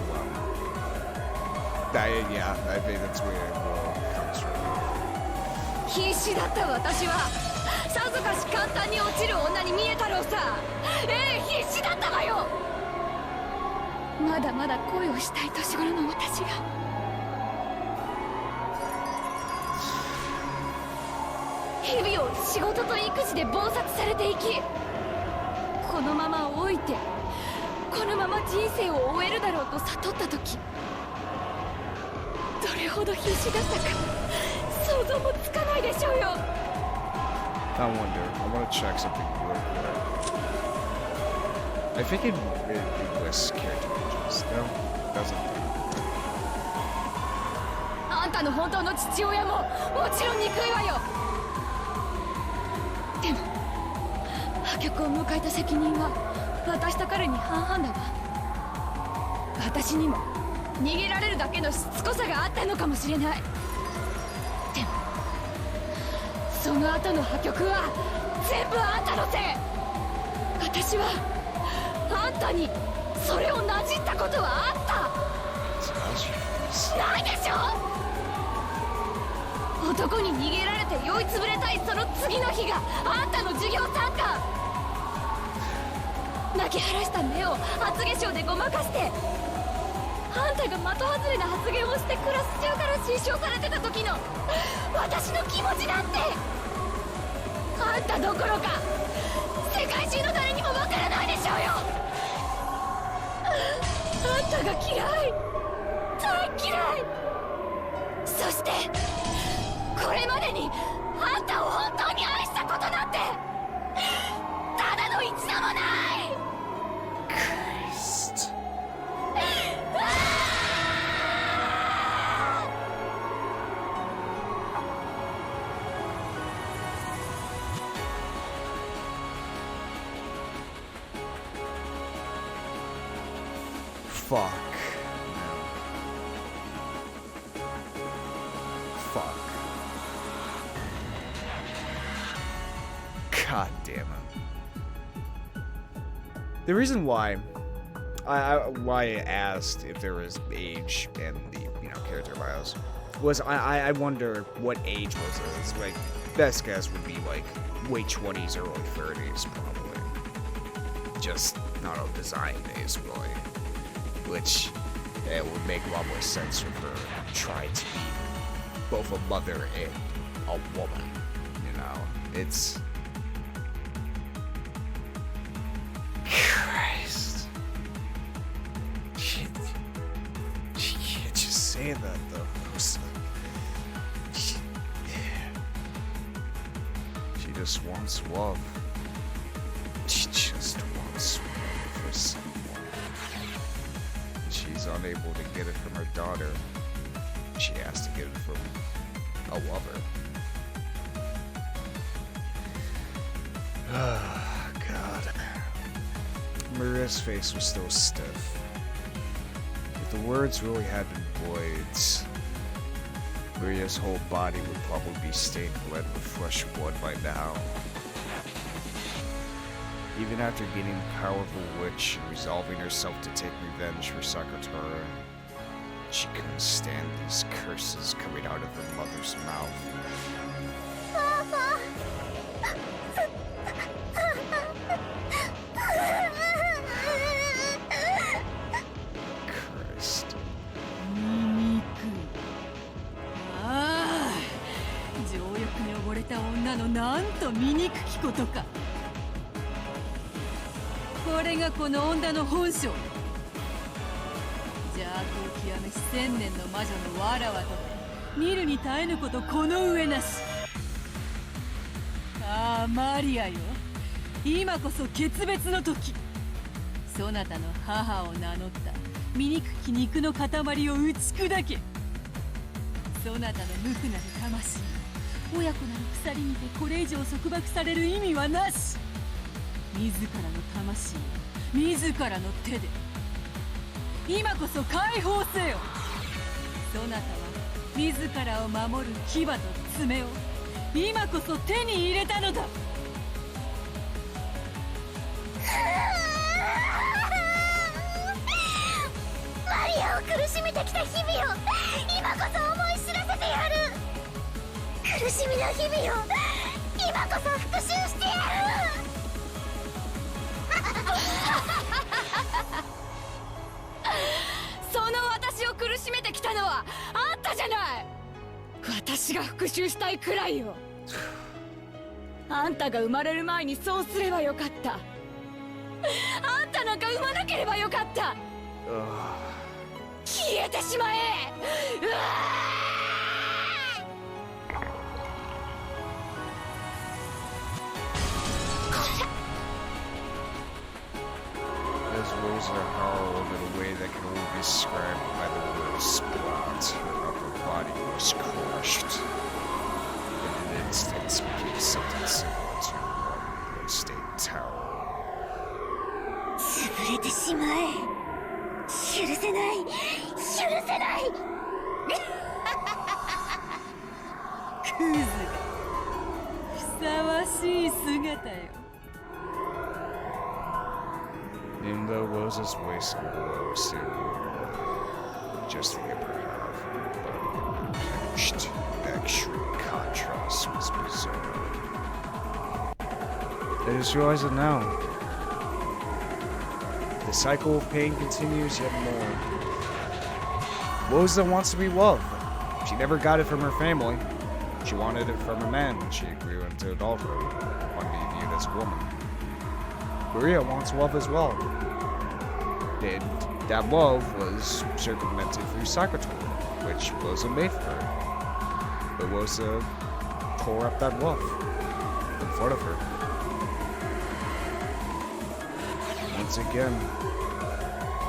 yeah, I think that's where it comes from. 必死だった私はさぞかし簡単に落ちる女に見えたろうさ。必死だったわよ。まだまだ恋をしたい年頃の私が日々を仕事と育児で忙殺されていきこのまま老いてこのまま人生を終えるだろうと悟った時どれほど必死だったか想像もつかないでしょうよ。 I wonder. I want to check something real quick. I think it lists character pages. No, it doesn't. あんたの本当の父親ももちろん憎いわよ。でも破局を迎えた責任は私と彼に半々だわ。私にも逃げられるだけのしつこさがあったのかもしれない。でもその後の破局は全部あんたのせい。私はあんたにそれをなじったことはあったないでしょ。男に逃げられて酔いつぶれたいその次の日があんたの授業参観。泣き晴らした目を厚化粧でごまかしてあんたが的外れな発言をしてクラス中から失笑されてた時の私の気持ちだってあんたどころか世界中の誰にもわからないでしょうよ。あんたが嫌い大嫌い。そしてこれまでにあんたを本当に愛したことなんてただの一度もない。 Christ. Fuck. Fuck. God damn it. The reason why I asked if there was age in the character bios was I wonder what age was this. Like best guess would be like late 20s, early 30s probably. Just not on design days really. Which it would make a lot more sense for her trying to be both a mother and a woman. You know, it's Christ. She can't just say that though. She just wants love. She just wants love for someone. She's unable to get it from her daughter. She has to get it from a lover. Oh, God. Maria's face was still stiff. If the words really had been voids, Maria's whole body would probably be stained red with fresh blood by now. Even after getting the powerful witch and resolving herself to take revenge for Sakatara, she couldn't stand these curses coming out of her mother's mouth. Christ. ああ、情欲に溺れた女のなんと醜きことか。これがこの女の本性。邪悪を極めし千年の魔女のわらわと見るに耐えぬことこの上なし。ああ、マリアよ、今こそ決別の時。そなたの母を名乗った醜き肉の塊を打ち砕け。そなたの無垢なる魂、親子なる鎖にてこれ以上束縛される意味はなし。自らの魂を自らの手で今こそ解放せよ。そなたは自らを守る牙と爪を今こそ手に入れたのだ。マリアを苦しめてきた日々を今こそ思い知らせてやる。苦しみの日々を今こそ復讐してやる。その私を苦しめてきたのはあんたじゃない。私が復讐したいくらいよ。あんたが生まれる前にそうすればよかった。あんたなんか産まなければよかった。消えてしまえ。うわAs Rosa howled in a way that can only be described by the word splat, her upper body was crushed. In an instant, became something similar to a blood-stained towel. 潰れてしまえ。許せない。許せない。クズがふさわしい姿よ。Even though Rosa's waist and below seemed just the upper half, but pinched, that extreme contrast was bizarre. I just realized it now. The cycle of pain continues yet more. Rosa wants to be loved. She never got it from her family. She wanted it from a man when she grew into adulthood, wanted to be viewed as a woman. Maria wants love as well. And that love was circumvented through Sakatoro, which Rosa made for her. But Rosa tore up that love in front of her. Once again,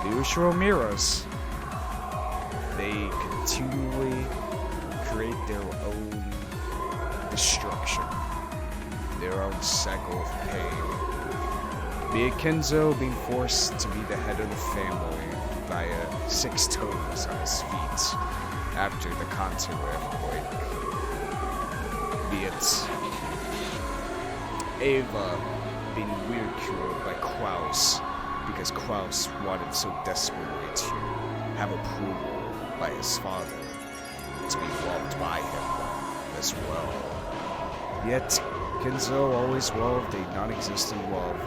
the Ushiro Miras, they continually create their own destruction, their own cycle of pain. Be it Kenzo being forced to be the head of the family via 6 toes on his feet after the Kanto earthquake. Be it Ava being ridiculed by Klaus because Klaus wanted so desperately to have approval by his father, to be loved by him as well. Yet, Kenzo always loved a non-existent love.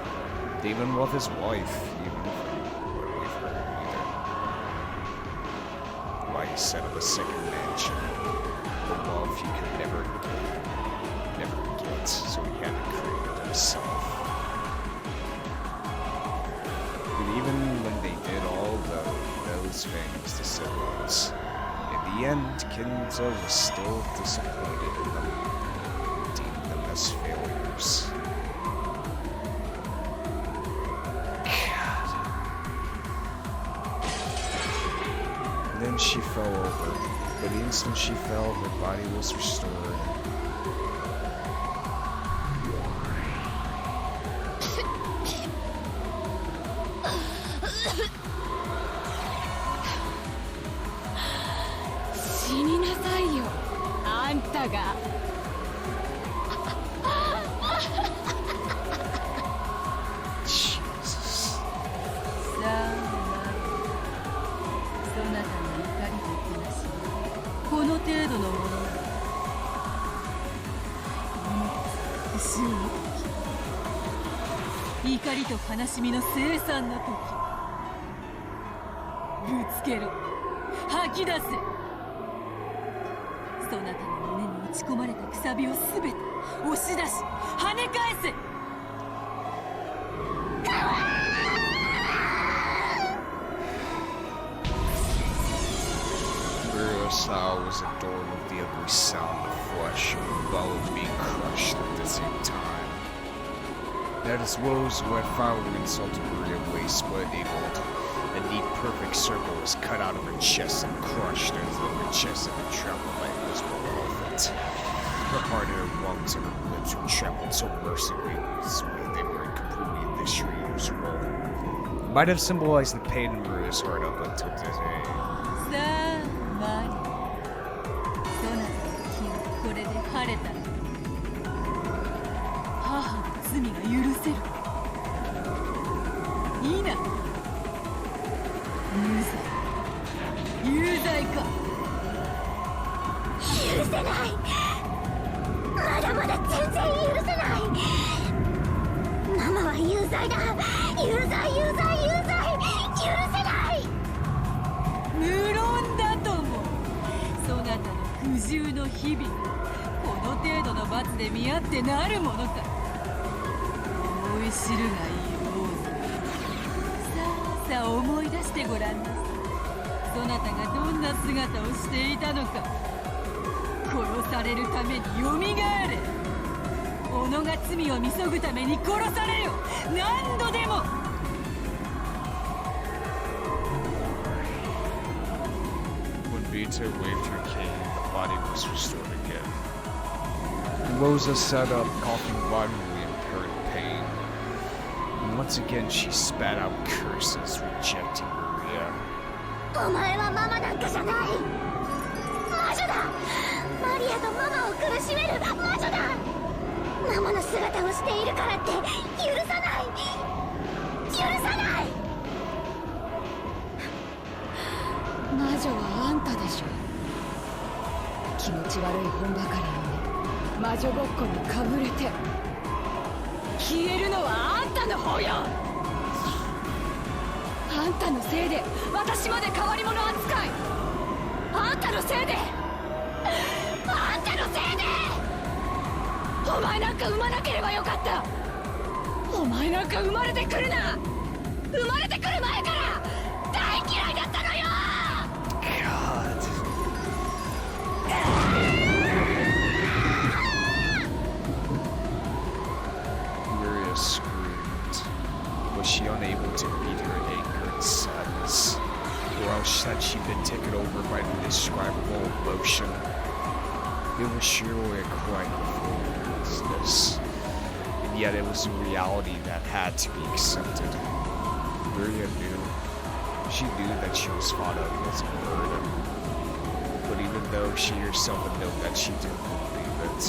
They even love his wife, even if he wouldn't leave her either. Why he set up a second mansion, the love he could never get, so he had to create it himself. But even when they did all those things to siblings, in the end, Kenzo was still disappointed in them, deemed them as failures. Then she fell over, but the instant she fell, her body was restored. たがさあそなたの怒りと悲しみこの程度のものなら不死の時怒りと悲しみの凄惨な時ぶつけろ吐き出せそなたの胸に打ち込まれたくさびをすべて押し出し跳ね返せMurasao was adored with the ugly sound of flesh and bone being crushed at the same time. That is woes who had foully insulted Maria waist split enabled. A neat perfect circle was cut out of her chest and crushed as though her chest had been trampled by a miserable elephant. Her heart and her lungs and her lips were trampled so mercilessly that they were completely in this strange world. It might have symbolized the pain in Maria's heart up until today. さあマリそなたの気はこれで晴れたら母の罪が許せるいいな有罪か許せないまだまだ全然許せないママは有罪だ有罪有罪有罪許せない無論だともそなたの苦渋の日々この程度の罰で見合ってなるものか思い知るがいい王さあ思い出してごらんなさいそなたがどんな姿をしていたのか殺されるためによみがえれ己が罪を見そぐために殺されよ何度でもWhen Vita waved her cane, the body was restored again. Rosa sat up, coughing violently in apparent pain. And once again she spat out curses, rejecting Maria. お前はママなんかじゃない魔女だマリアとママを苦しめる魔女だママの姿をしているからって許さない許さない魔女はあんたでしょ気持ち悪い本ばかりに魔女ごっこにかぶれて消えるのはあんたの方よあんたのせいで私まで変わり者扱いあんたのせいであんたのせいでお前なんか産まなければよかったお前なんか生まれてくるな生まれてくる前から大嫌いだったのよ God. Maria screamed. Was she unable to beat her anger and sadness? Or else had she been taken over by an indescribable emotion? It was surely a crime before this, and yet it was a reality that had to be accepted. Maria knew. She knew that she was thought of as a burden. But even though she herself had known that she didn't believe it,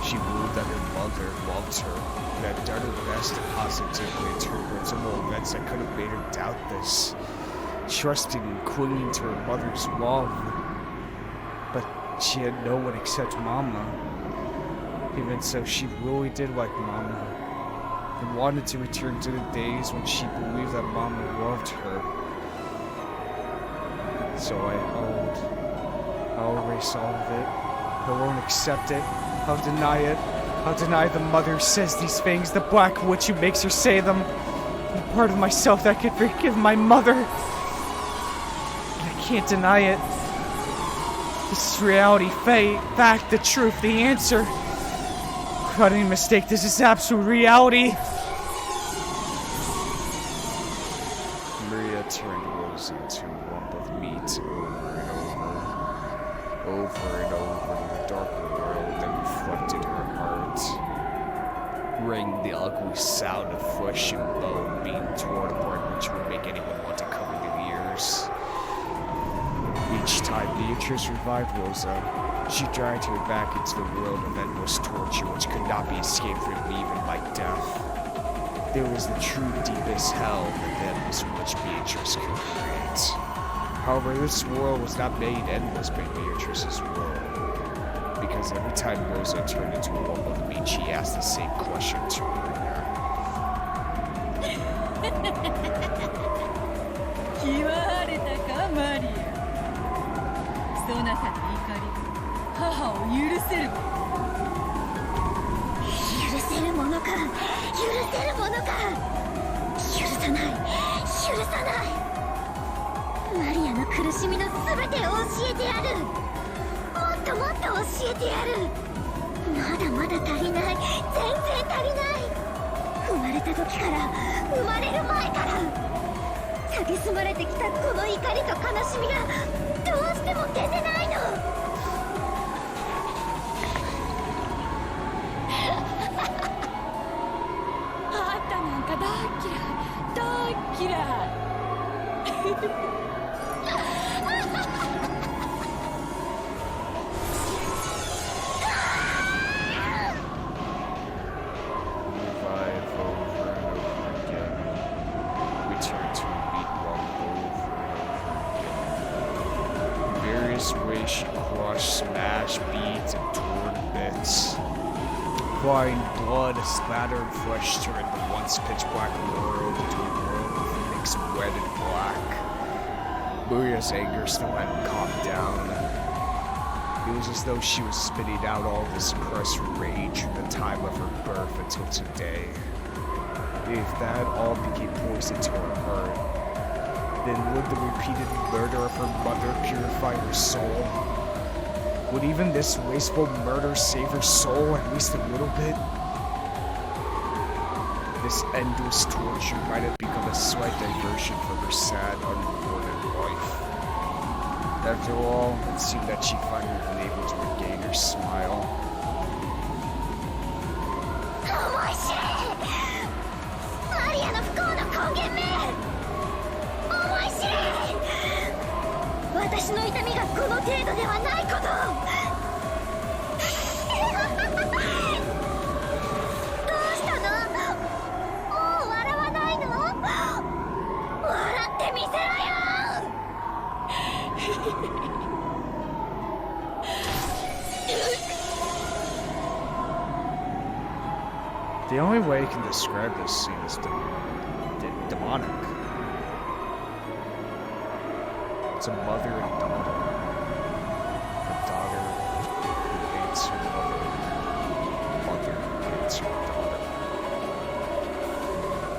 she believed that her mother loved her and had done her best to positively interpret some events that could have made her doubt this, trusting and clinging to her mother's love. But she had no one except Mama. Even so, she really did like Mama, and wanted to return to the days when she believed that Mama loved her. So I'll erase all of it. I won't accept it. I'll deny it. I'll deny the mother who says these things, the black witch who makes her say them, the part of myself that could forgive my mother. And I can't deny it. This is reality, fate, fact, the truth, the answer. Without any mistake, this is absolute reality. Maria turned Rose into a lump of meat over and over in the darker world that reflected her heart. Hearing the ugly sound of flesh and bone being torn apart, which would make anyone want to cover their ears. Each time Beatrice revived Rosa, she dragged her back into the world of endless torture which could not be escaped from even by death. There was the true deepest hell that endless from which Beatrice could create. However, this world was not made endless by Beatrice's will, because every time Rosa turned into a woman being, she asked the same question to her. 気は晴れたかマリア。そなたの怒り母を許せるもの。許せるものか、許せるものか。許さない、許さない。マリアの苦しみの全てを教えてやる。もっともっと教えてやる。まだまだ足りない、全然足りない。生まれた時から、生まれる前から蔑まれてきたこの怒りと悲しみがどうしても消せないの。あんたなんか大嫌い大嫌い Revive over and over again. Return to meet one over and over again. In various ways she crushed, smashed, beat, and tore to bits. Flying blood, splattered flesh turned the once pitch black world into a world of mixed red and black. Maria's anger still hadn't calmed down. It was as though she was spitting out all this suppressed rage from the time of her birth until today. If that all became poison to her heart, then would the repeated murder of her mother purify her soul? Would even this wasteful murder save her soul at least a little bit? This endless torture might have become a slight diversion from her sad, unrewarded life. After all, it seemed that she finally been able to regain her smile. 面白い。マリアの不幸の根源め。面白い。私の痛みがこの程度ではないこと。どうしたの？もう笑わないの？笑ってみせろよ。The only way I can describe this scene is demonic. It's a mother and daughter. A daughter who hates her mother. Mother who hates her daughter.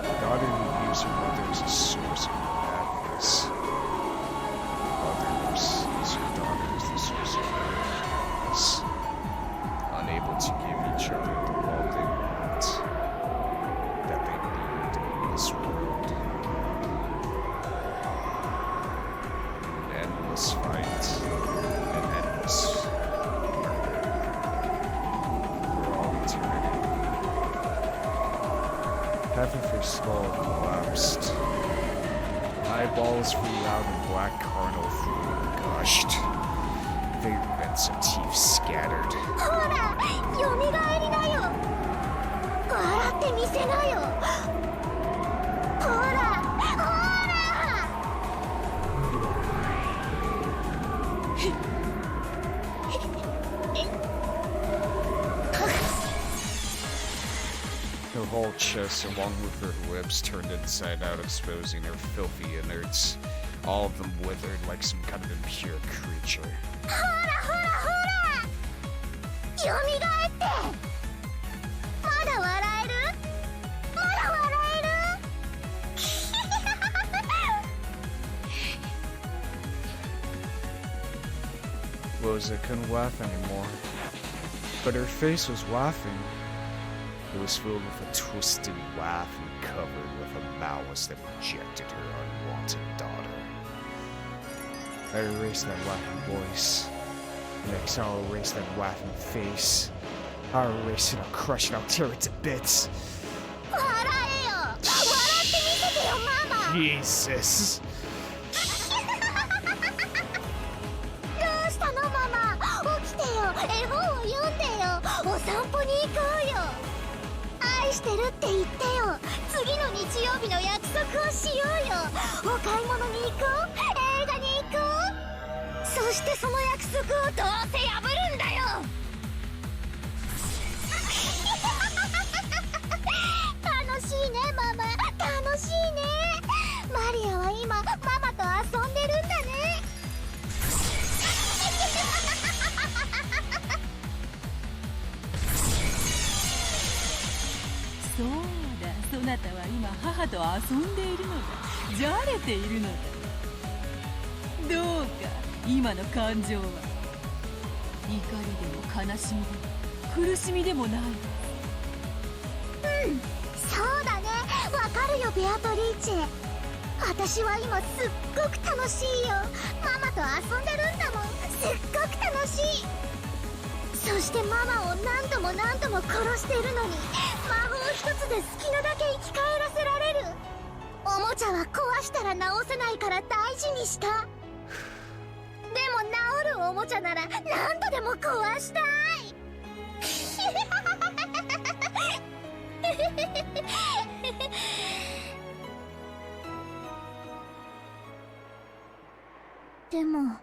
A daughter who views her mother as a source of her happiness. Mother who sees her daughter as the source of her happiness. Unable to give each other the love they want, that they need in this world. An endless fight, an endless murder, for all eternity. Half of her skull collapsed. Eyeballs flew out and black carnal fluid gushed. Fragments of teeth scattered. ほら、よみがえりだよ。笑ってみせなよ。ほら、ほら。Her whole chest, along with her lips, turned inside out, exposing her filthy innards. All of them withered like some kind of impure creature. ほらほらほら。よみがえって。まだ笑える？まだ笑える？ Rosa couldn't laugh anymore. But her face was laughing. It was filled with a twisted laugh and covered with a malice that rejected her unwanted daughter. I erased that laughing voice. Next, I'll erase that laughing face. I'll erase it, I'll crush it, I'll tear it to bits. 笑えよ。笑ってみせてよ、ママ。 Jesus. 愛してるって言ってよ。次の日曜日の約束をしようよ。お買い物に行こう、映画に行こう。そしてその約束をどうせ破るんだよ。楽しいねママ、楽しいね。マリアは今ママと遊んでるんだね。そうだ、そなたは今母と遊んでいるのだ。じゃれているのだ。どうか今の感情は怒りでも悲しみでも苦しみでもない。そうだね、わかるよベアトリーチェ。私は今すっごく楽しいよ。ママと遊んでるんだもん。すっごく楽しい。そしてママを何度も何度も殺してるのに魔法一つで好きなだけ生き返らせられる。おもちゃは壊したら直せないから大事にした。でも治るおもちゃなら何度でも壊したい。でも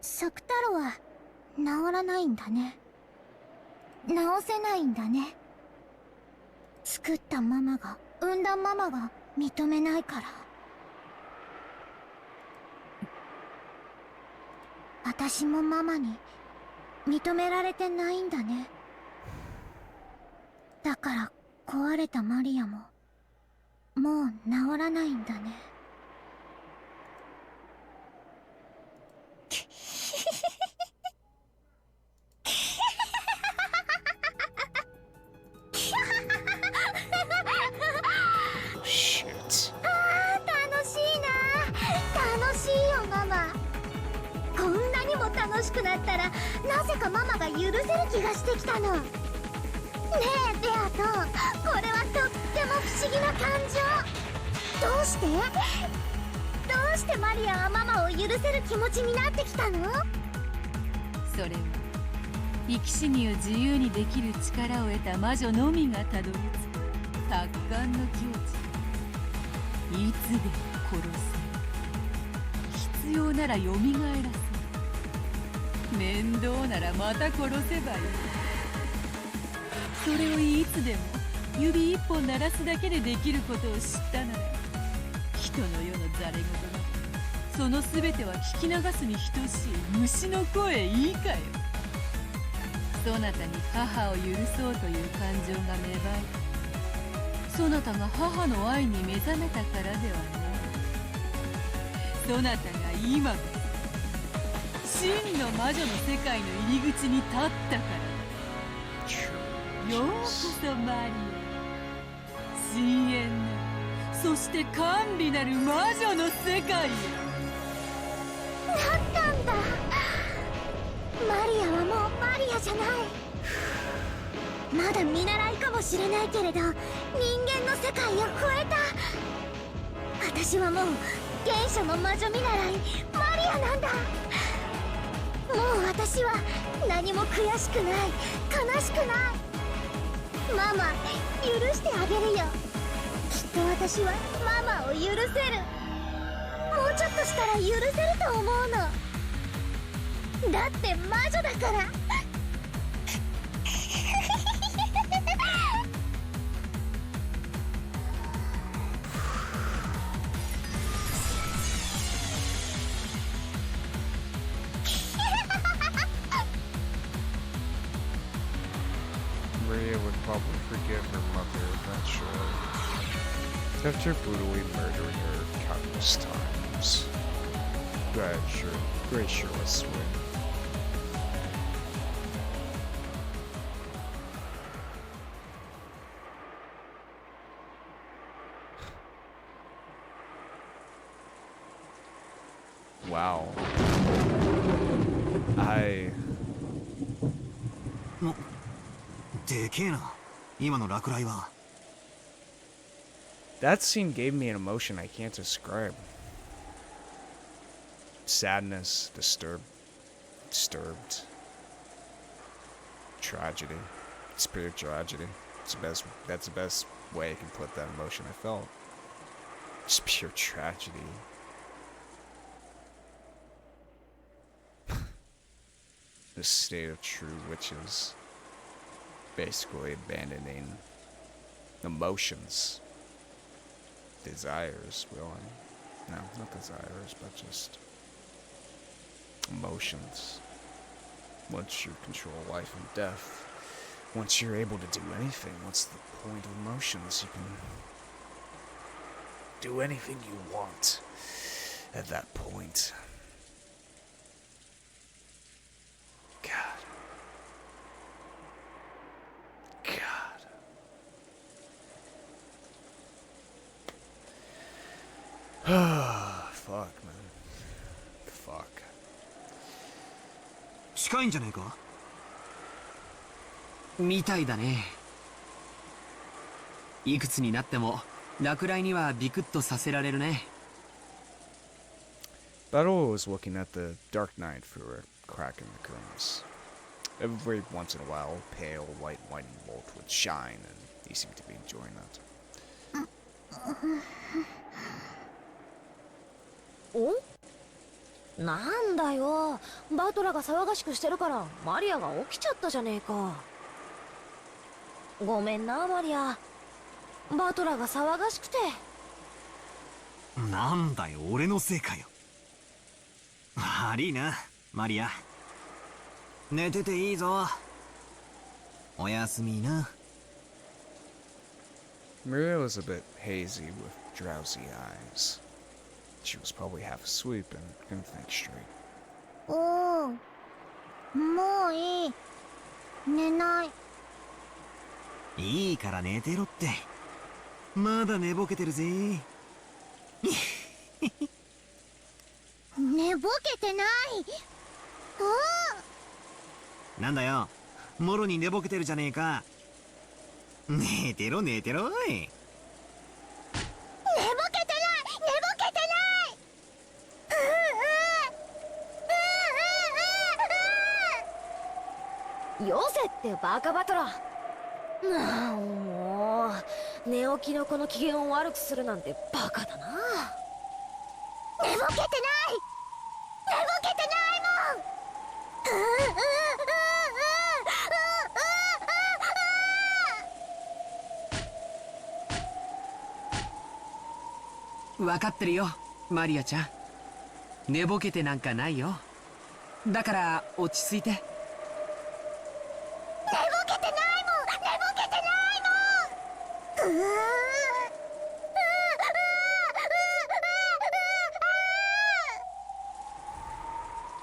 作太郎は治らないんだね。治せないんだね。作ったママが産んだママが認めないから。私もママに認められてないんだね。だから壊れたマリアももう治らないんだね。Shit. 楽しいな。楽しいよママ。こんなにも楽しくなったらなぜかママが許せる気がしてきたの。ねえベアト、これはとっても不思議な感情。どうしてマリアはママを許せる気持ちになってきたの？それは生き死にを自由にできる力を得た魔女のみがたどり着く達観の境地。いつでも殺せ、必要ならよみがえらせ、面倒ならまた殺せばいい。それをいつでも指一本鳴らすだけでできることを知ったなら、人の世のざれ言などその全ては聞き流すに等しい虫の声いいかよ。そなたに母を許そうという感情が芽生え、そなたが母の愛に目覚めたからではない。そなたが今こそ真の魔女の世界の入り口に立ったからだ。ようこそマリア、深遠なそして甘美なる魔女の世界へ。なったんだ。マリアはもうマリアじゃない。まだ見習いかもしれないけれど人間の世界を超えた。私はもう原初の魔女見習いマリアなんだ。もう私は何も悔しくない、悲しくない。ママ、許してあげるよ。きっと私はママを許せる。もうちょっとしたら許せると思うの。だって魔女だから。Maria would probably forgive her mother eventually, after brutally murdering her countless times. Graciously. Wow. でけえな、今の落雷は。That scene gave me an emotion I can't describe. Sadness, disturbed, tragedy, spirit tragedy, That's the best way I can put that emotion I felt. Just pure tragedy. The state of true witches. Basically abandoning emotions. Desires, really. No, not desires, but just emotions. Once you control life and death, once you're able to do anything, what's the point of emotions? You can do anything you want at that point. God. Fuck, man. Fuck. 近いんじゃねえかみたいだね。いくつになっても落雷にはビクッとさせられるね。Battle was looking at the dark night through a crack in the curtains. Every once in a while, a pale white lightning bolt would shine, and he seemed to be enjoying that. お？なんだよ、バトラが騒がしくしてるからマリアが起きちゃったじゃねえか。ごめんなマリア、バトラが騒がしくて。なんだよ、俺のせいかよ。悪いなマリア。寝てていいぞ。おやすみな。 Maria was a bit hazy with drowsy eyes. She was probably half asleep and couldn't think straight. もういい。寝ない。いいから寝てろって。まだ寝ぼけてるぜ。寝ぼけてない。なんだよ、もろに寝ぼけてるじゃねえか。寝てろ寝てろおい。寝ぼけてない。寝ぼけてない。よせってバカバトラ。もう寝起きの子の機嫌を悪くするなんてバカだな。寝ぼけてない。寝ぼけてないもん。わかってるよマリアちゃん。寝ぼけてなんかないよ。だから落ち着いて。寝ぼけてないもん。寝ぼけてないもん。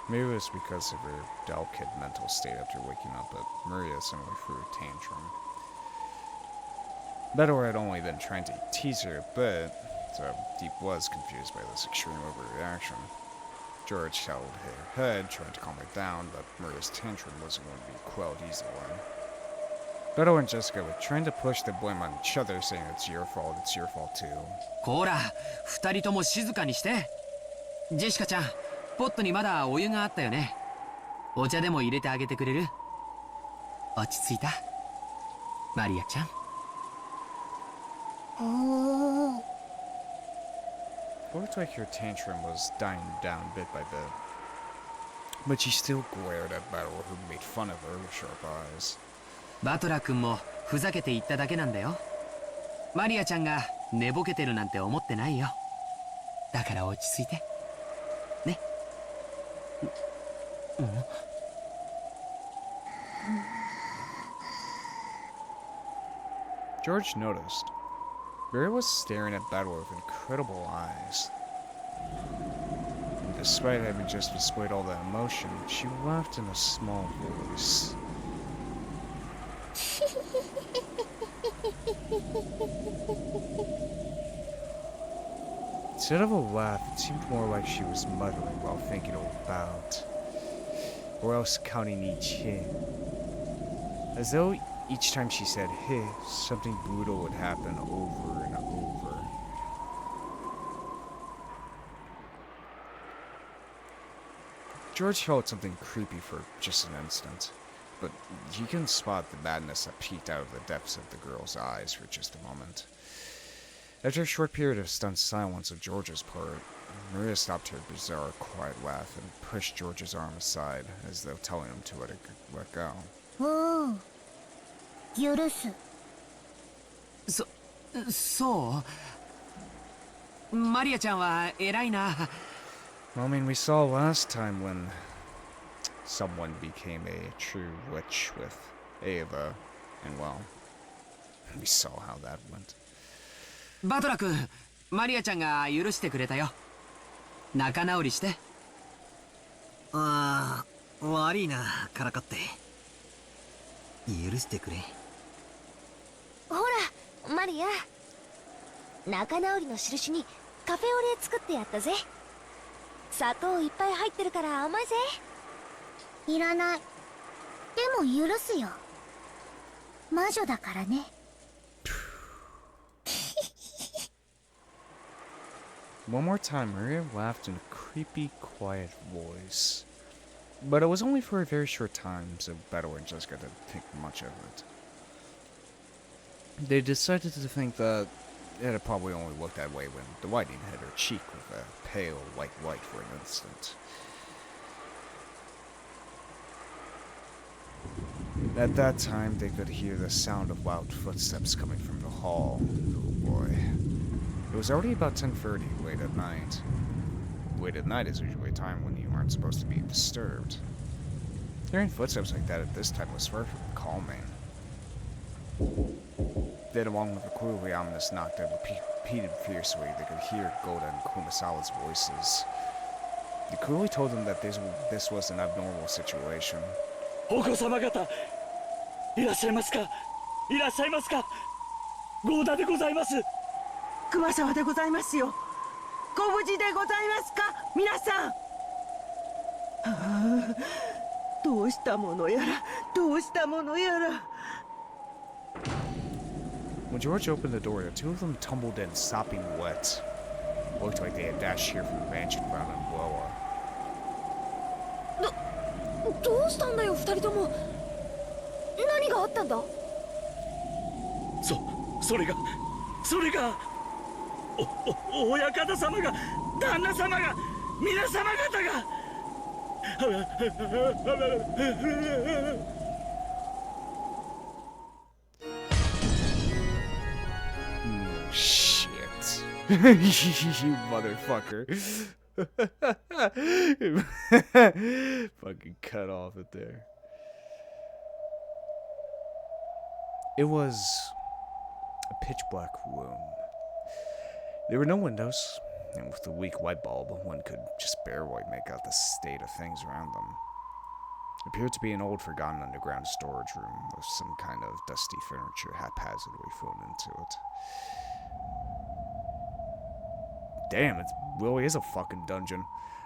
Maybe it was because of her delicate mental state after waking up, but Maria suddenly threw a tantrum. Beto had only been trying to tease her a bit, so Deep was confused by this extreme overreaction. George held her head, trying to calm her down, but Maria's tantrum wasn't going to be quelled easily. Beto and Jessica were trying to push the blame on each other, saying it's your fault too. こら、二人とも静かにして。ジェシカちゃん、ポットにまだお湯があったよね。お茶でも入れてあげてくれる？落ち着いた？マリアちゃん。It looked like her tantrum was dying down bit by bit. But she still glared at Battle, who made fun of her with sharp eyes. バトラ君もふざけて言っただけなんだよ。マリアちゃんが寝ぼけてるなんて思ってないよ。だから落ち着いて。ね。George noticed. Vera was staring at Battle with incredible eyes. And despite having just displayed all that emotion, she laughed in a small voice. Instead of a laugh, it seemed more like she was muttering while thinking about, or else counting each hit. As though each time she said hit, something brutal would happen over and over. George felt something creepy for just an instant. but you can spot the madness that peeked out of the depths of the girl's eyes for just a moment. After a short period of stunned silence on George's part, Maria stopped her bizarre, quiet laugh and pushed George's arm aside, as though telling him to let go. Oh, 許す。そうマリアちゃんは偉いな。 Well, I mean, we saw last time when someone became a true witch with Ava, and well, we saw how that went. バトラ君、マリアちゃんが許してくれたよ。仲直りして。ああ、悪いな、からかって。許してくれ。ほら、マリア。仲直りの印にカフェオレ作ってやったぜ。砂糖いっぱい入ってるから甘いぜ。いらない。でも許すよ。魔女だからね。One more time, Maria laughed in a creepy, quiet voice. But it was only for a very short time, so Beto and Jessica didn't think much of it. They decided to think that it had probably only looked that way when the whiting hit her cheek with a pale white light for an instant. At that time, they could hear the sound of loud footsteps coming from the hall. Oh boy. It was already about 10:30, late at night. Late at night is usually a time when you aren't supposed to be disturbed. Hearing footsteps like that at this time was far from calming. Then, along with a cruelly ominous knock that repeated fiercely, they could hear Goda and Kumasawa's voices. They cruelly told them that this was an abnormal situation. お子様方いらっしゃいますかいらっしゃいますかゴーダでございます。熊沢でございますよ。ご無事でございますか皆さん。ああ、どうしたものやらどうしたものやら。 When George opened the door, the two of them tumbled in, sopping wet. It looked like they had dashed here from the mansion bound in Bloa. どうしたんだよ、二人とも。何があったんだ。それが親方様が旦那様が皆様方が。Shit. You motherfucker. Fucking cut off it there. It was a pitch black room. There were no windows, and with the weak white bulb, one could just barely make out the state of things around them. It appeared to be an old, forgotten underground storage room with some kind of dusty furniture haphazardly thrown into it. Damn, it really is a fucking dungeon.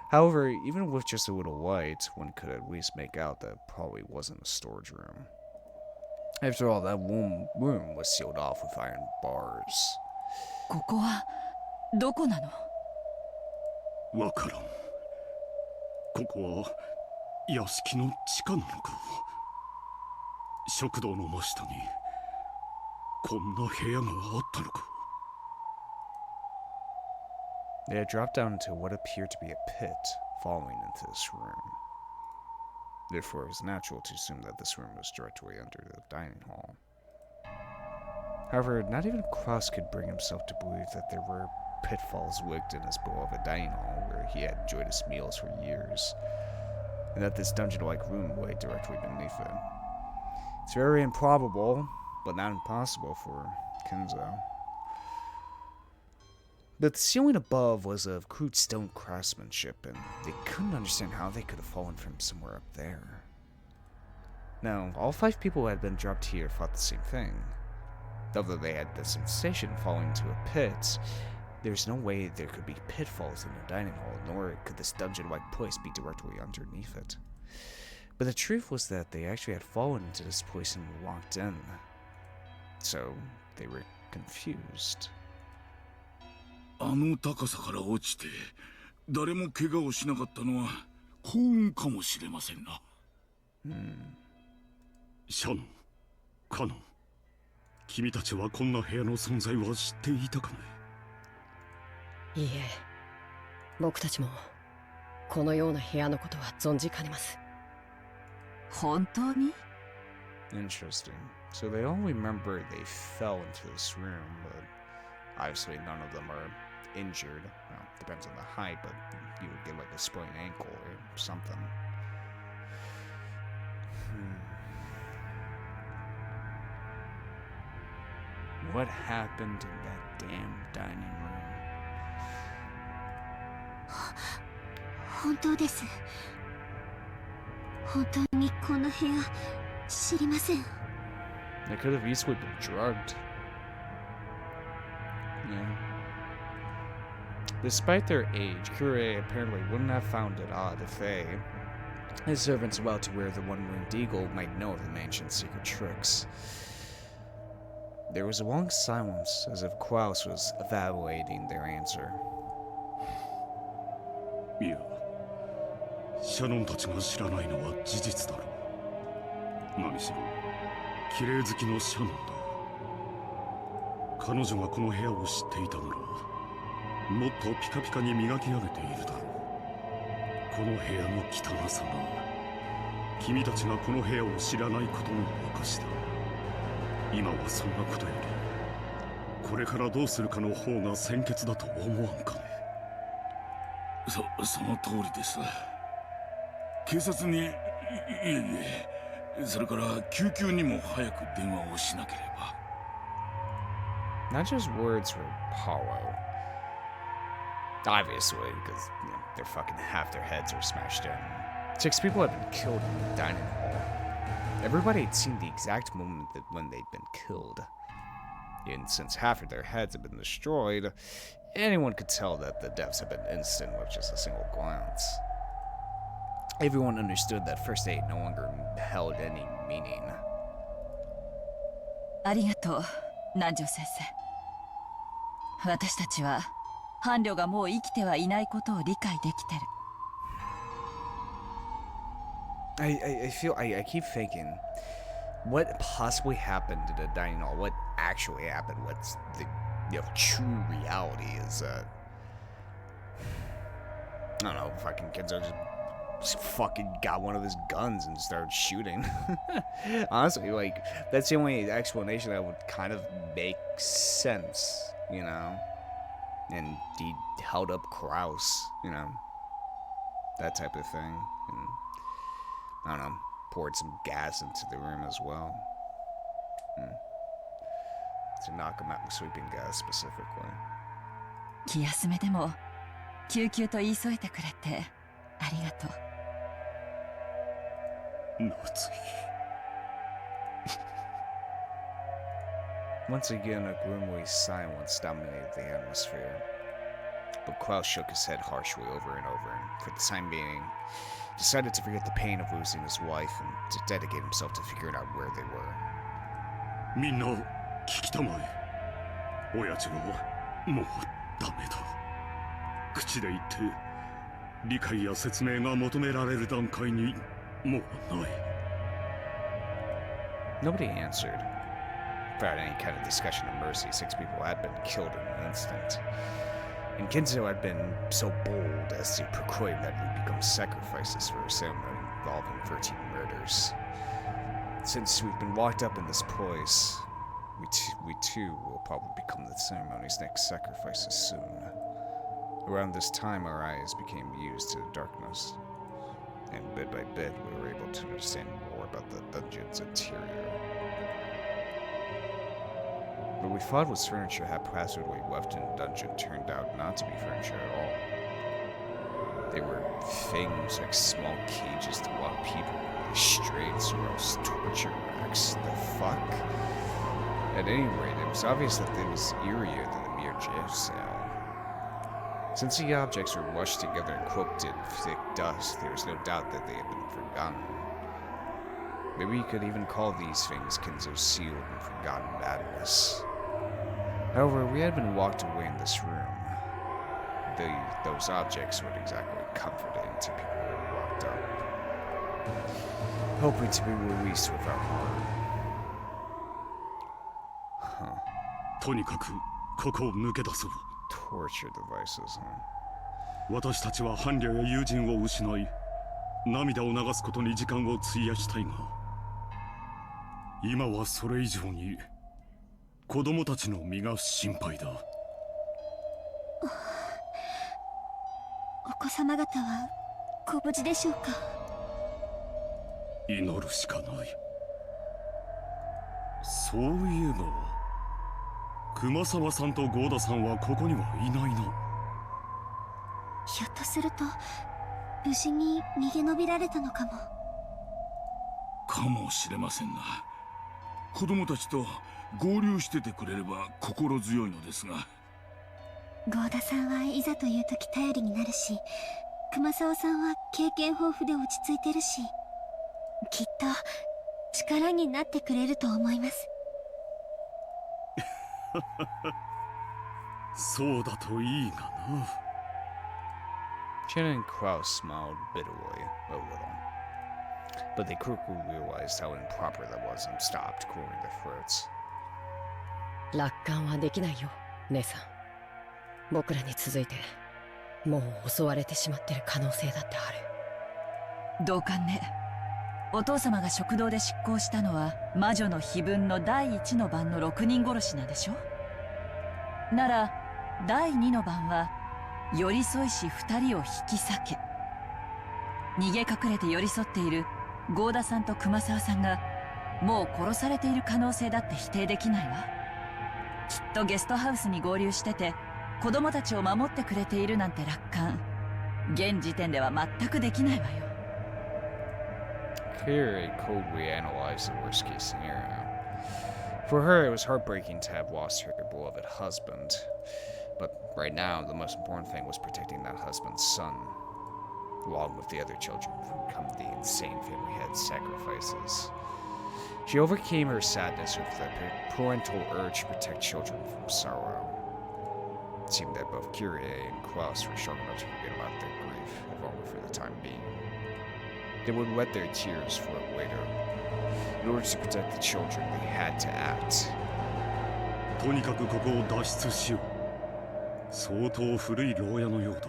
However, even with just a little light, one could at least make out that it probably wasn't a storage room. After all, that room was sealed off with iron bars. ここはどこなの？わからん。ここは屋敷の地下なのか。食堂の真下にこんな部屋があったのか。 They had dropped down into what appeared to be a pit, falling into this room. Therefore, it was natural to assume that this room was directly under the dining hall. However, not even Cross could bring himself to believe that there were pitfalls rigged in his beloved dining hall where he had enjoyed his meals for years, and that this dungeon-like room lay directly beneath it. It's very improbable, but not impossible for Kenzo. But the ceiling above was of crude stone craftsmanship, and they couldn't understand how they could have fallen from somewhere up there. Now, all 5 people who had been dropped here thought the same thing. Although they had the sensation of falling into a pit, there's no way there could be pitfalls in the dining hall, nor could this dungeon-like place be directly underneath it. But the truth was that they actually had fallen into this place and walked in. So, they were confused. あの高さから落ちて誰も怪我をしなかったのは幸運かもしれませんな。シャノン、カノン、君たちはこんな部屋の存在は知っていたかね。いいえ、僕たちもこのような部屋のことは存じかねます。本当に？ Interesting. So they all remember they fell into this room, but obviously none of them are injured. Well, depends on the height, but you would get like a sprained ankle or something. What happened in that damn dining room? 本当です。本当にこの部屋知りません。 They could have easily been drugged. Yeah. Despite their age, Kure apparently wouldn't have found it odd if they, his servants about to wear the one-winged eagle, might know of the mansion's secret tricks. There was a long silence, as if Klaus was evaluating their answer. いや、シャノンたちが知らないのは事実だろう。何しろ綺麗好きのシャノンだ。彼女がこの部屋を知っていたなら、もっとピカピカに磨き上げているだろう。この部屋の汚さが、君たちがこの部屋を知らないことの証だ。今はそんなことより、これからどうするかの方が先決だと思わんかね。その通りです。警察に、いえ、それから救急にも早く電話をしなければ。Not just words were hollow. Obviously, because they're fucking half their heads are smashed in. 6 people had been killed in the dining hall. Everybody had seen the exact moment that when they'd been killed. And since half of their heads had been destroyed, anyone could tell that the deaths had been instant with just a single glance. Everyone understood that first aid no longer held any meaning. ありがとう、南條先生。私たちは伴侶がもう生きてはいないことを理解できてる。I keep thinking, what possibly happened in the dining hall? What actually happened? What's the true reality is I don't know, fucking Kenzo just fucking got one of his guns and started shooting. Honestly, like, that's the only explanation that would kind of make sense, you know? And he held up Kraus, you know? That type of thing. And I don't know, poured some gas into the room as well. To knock him out with sweeping gas specifically. 気休めでも救急と言い添えてくれてありがとう。夏井。Once again, a grimly silence dominated the atmosphere. But Klaus shook his head harshly over and over, and for the time being, decided to forget the pain of losing his wife and to dedicate himself to figuring out where they were. みんな聞きたまえ。親父はもうダメだ。口で言って理解や説明が求められる段階にもうない。Nobody answered. Without any kind of discussion of mercy, 6 people had been killed in an instant. And Kinzo had been so bold as to proclaim that he'd become sacrifices for a ceremony involving 13 murders. Since we've been locked up in this place, we too will probably become the ceremony's next sacrifices soon. Around this time, our eyes became used to the darkness, and bit by bit, we were able to understand more about the dungeon's interior. What we thought was furniture haphazardly left in the dungeon turned out not to be furniture at all. They were things like small cages to lock people, restraints, or else torture racks. The fuck? At any rate, it was obvious that it was eerier than a mere jail cell. Since the objects were washed together and cloaked in thick dust, there was no doubt that they had been forgotten. Maybe you could even call these things Kinzo's sealed and forgotten madness. However, we had been locked away in this room. Those objects weren't exactly comforting to people who were locked up. hoping to be released without harm. とにかくここを抜け出そう。 Torture devices, huh? 私たちは伴侶や友人を失い、涙を流すことに時間を費やしたいが、今はそれ以上に子供たちの身が心配だ。お子様方はご無事でしょうか。祈るしかない。そういえば熊沢さんと郷田さんはここにはいないな。ひょっとすると無事に逃げ延びられたのかも。かもしれませんな。子供たちと合流しててくれれば心強いのですが。郷田さんはいざという時頼りになるし、熊沢さんは経験豊富で落ち着いてるし、きっと力になってくれると思います。そうだといいがな。Chen and Kraus smiled bitterly a little, but they quickly realized how improper that was and stopped clearing their throats. 楽観はできないよ、姉さん。僕らに続いてもう襲われてしまってる可能性だってある。同感ね。お父様が食堂で執行したのは魔女の碑文の第1の番の6人殺しなんでしょ。なら第2の番は寄り添いし2人を引き裂け、逃げ隠れて寄り添っている郷田さんと熊沢さんがもう殺されている可能性だって否定できないわ。きっとゲストハウスに合流してて子供たちを守ってくれているなんて楽観、現時点では全くできないわよ。Kyrie coldly analyzed the worst case scenario. For her, it was heartbreaking to have lost her beloved husband. But right now, the most important thing was protecting that husband's son, along with the other children from the insane family had sacrifices. She overcame her sadness with the parental urge to protect children from sorrow. It seemed that both Kyrie and Klaus were strong enough to forget about their grief, if only for the time being. They would wet their tears for it later. In order to protect the children, they had to act. とにかくここを脱出しよう。相当古い牢屋のようだ。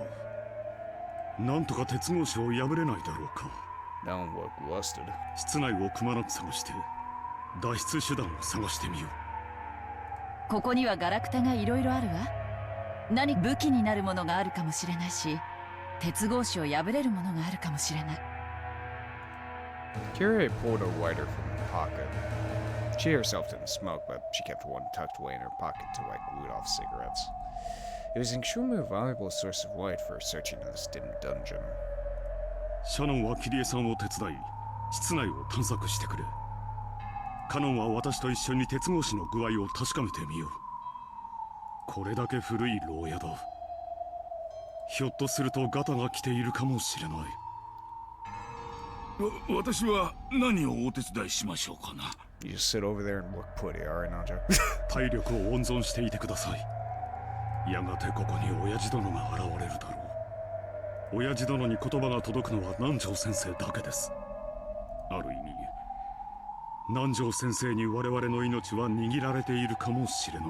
なんとか鉄格子を破れないだろうか。That one looked rusted. 室内をくまなく探して脱出手段を探してみよう。ここにはガラクタがいろいろあるわ。何武器になるものがあるかもしれないし、鉄格子を破れるものがあるかもしれない。Kyrie pulled a lighter from her pocket. She herself didn't smoke, but she kept one tucked away in her pocket to light Rudolph's cigarettes. It was an extremely valuable source of light for searching this dim dungeon. シャノンはキリエさんを手伝い、室内を探索してくれ。カノンは私と一緒に鉄格子の具合を確かめてみよう。これだけ古い牢屋だ。ひょっとするとガタが来ているかもしれない。私は何をお手伝いしましょうかな。You just sit over there and look pretty, alright, Naja? 体力を温存していてください。やがてここに親父殿が現れるだろう。親父殿に言葉が届くのは南條先生だけです。ある意味、南條先生に我々の命は握られているかもしれない。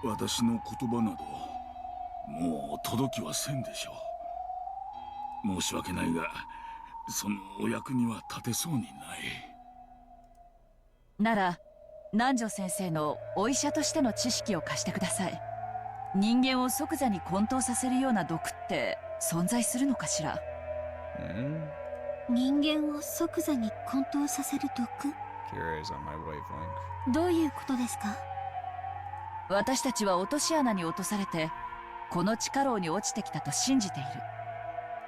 私の言葉などもう届きはせんでしょう。申し訳ないが、そのお役には立てそうにない。なら南條先生のお医者としての知識を貸してください。人間を即座に混沌させるような毒って存在するのかしら。人間を即座に混沌させる毒？ Kyrie's on my wavelength. どういうことですか？私たちは落とし穴に落とされてこの地下牢に落ちてきたと信じている。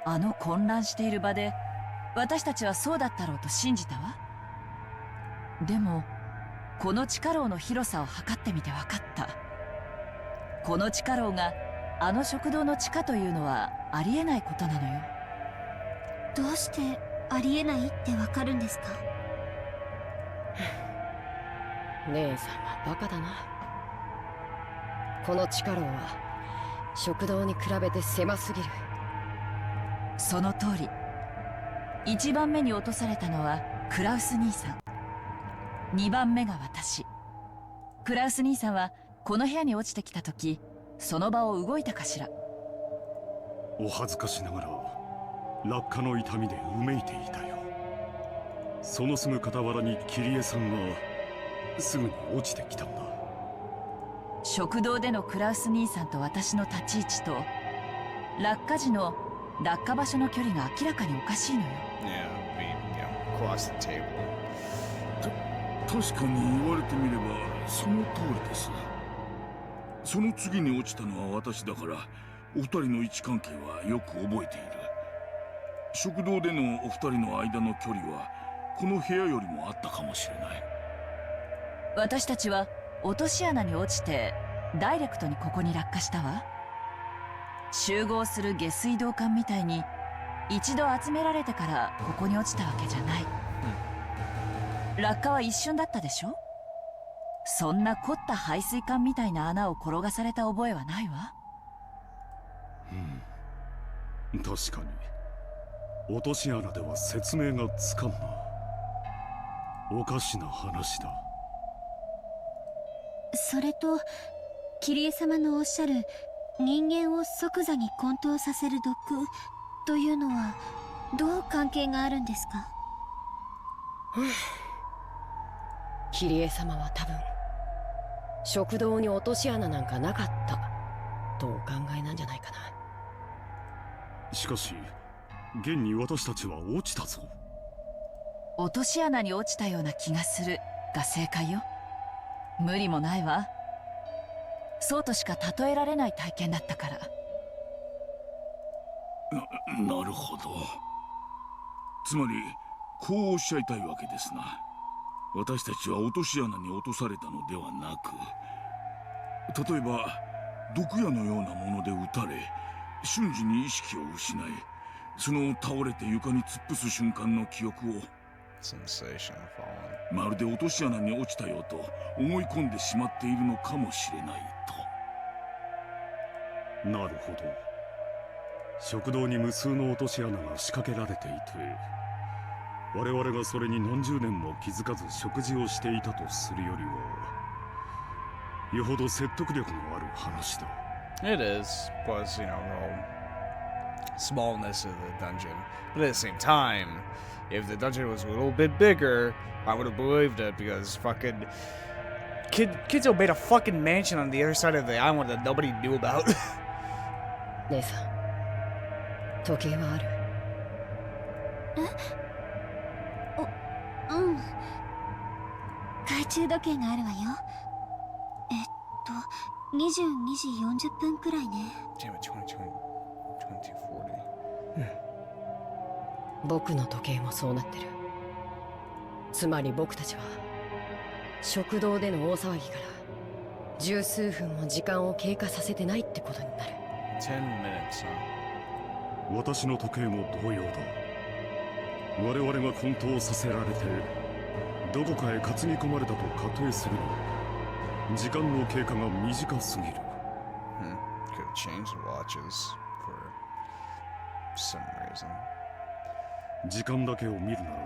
あの混乱している場で私たちはそうだったろうと信じたわ。でもこの地下牢の広さを測ってみて分かった。この地下牢があの食堂の地下というのはありえないことなのよ。どうしてありえないってわかるんですか？姉さんはバカだな。この地下牢は食堂に比べて狭すぎる。その通り。1番目に落とされたのはクラウス兄さん、2番目が私。クラウス兄さんはこの部屋に落ちてきた時、その場を動いたかしら。お恥ずかしながら落下の痛みでうめいていたよ。そのすぐ傍らに桐江さんがすぐに落ちてきたんだ。食堂でのクラウス兄さんと私の立ち位置と落下時の落下場所の距離が明らかにおかしいのよ。across the table. 確かに言われてみればその通りです。その次に落ちたのは私だから、お二人の位置関係はよく覚えている。食堂でのお二人の間の距離はこの部屋よりもあったかもしれない。私たちは落とし穴に落ちてダイレクトにここに落下したわ。集合する下水道管みたいに一度集められてからここに落ちたわけじゃない。落下は一瞬だったでしょ。そんな凝った排水管みたいな穴を転がされた覚えはないわ。確かに落とし穴では説明がつかんな。おかしな話だ。それと桐江様のおっしゃる人間を即座に混沌させる毒というのはどう関係があるんですか？桐江様は多分食堂に落とし穴なんかなかったとお考えなんじゃないかな。しかし現に私たちは落ちたぞ。落とし穴に落ちたような気がするが正解よ。無理もないわ。そうとしか例えられない体験だったから。なるほど。つまりこうおっしゃいたいわけですな。私たちは落とし穴に落とされたのではなく、例えば毒矢のようなもので撃たれ瞬時に意識を失い、その倒れて床に突っ伏す瞬間の記憶をまるで落とし穴に落ちたよと思い込んでしまっているのかもしれないと。なるほど。食堂に無数の落とし穴が仕掛けられていて、我々がそれに何十年も気づかず食事をしていたとするよりはよほど説得力のある話だ。 It is, plus, you know, the smallness of the dungeon. But at the same time, if the dungeon was a little bit bigger, I would have believed it, because fucking Kidzo made a fucking mansion on the other side of the island that nobody knew about. 姉さん、時計はある？うん。懐中時計があるわよ。22時40分くらいね。Damn it, 2040. 僕の時計もそうなってる。つまり僕たちは食堂での大騒ぎから十数分も時間を経過させてないってことになる。10 minutes, huh? 私の時計も同様だ。我々が混沌させられてどこかへ担ぎ込まれたと仮定するに、時間の経過が短すぎる。Could have changed the watches for some reason. 時間だけを見るなら、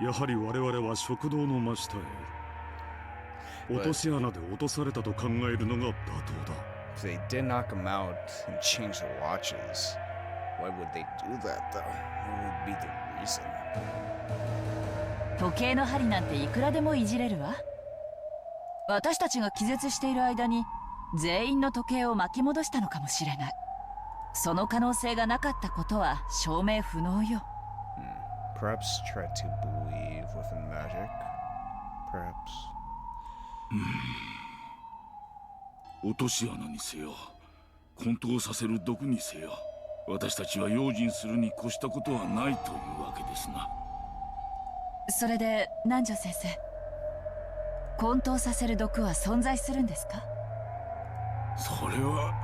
やはり我々は食堂の真下へ落とし穴で落とされたと考えるのが妥当だ。If they did knock him out and change the watches, why would they do that though? What would be the reason? 時計の針なんていくらでもいじれるわ。私たちが気絶している間に全員の時計を巻き戻したのかもしれない。その可能性がなかったことは証明不能よ。Perhaps try to believe within magic. Perhaps. 落とし穴にせよ、混沌させる毒にせよ、私たちは用心するに越したことはないというわけですな。それで南條先生、混沌させる毒は存在するんですか？それは、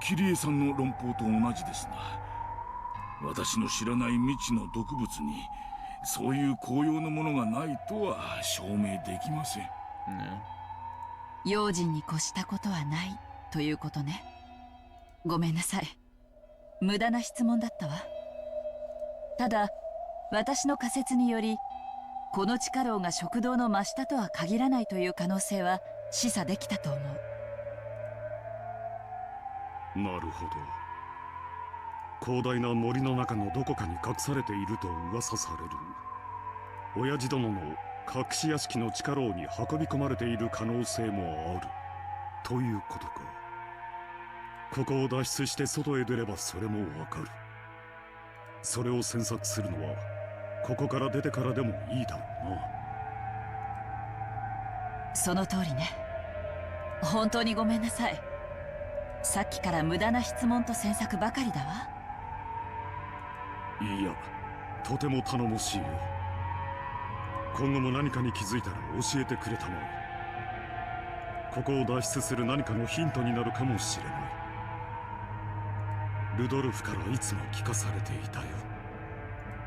桐江さんの論法と同じですな。私の知らない未知の毒物にそういう効用のものがないとは証明できません。用心に越したことはないということね。ごめんなさい。無駄な質問だったわ。ただ私の仮説によりこの地下牢が食堂の真下とは限らないという可能性は示唆できたと思う。なるほど。広大な森の中のどこかに隠されていると噂される親父殿の隠し屋敷の地下牢に運び込まれている可能性もあるということか。ここを脱出して外へ出ればそれもわかる。それを詮索するのはここから出てからでもいいだろうな。その通りね。本当にごめんなさい。さっきから無駄な質問と詮索ばかりだわ。いや、とても頼もしいよ。今後も何かに気づいたら教えてくれたまえ。ここを脱出する何かのヒントになるかもしれない。ルドルフからいつも聞かされていたよ。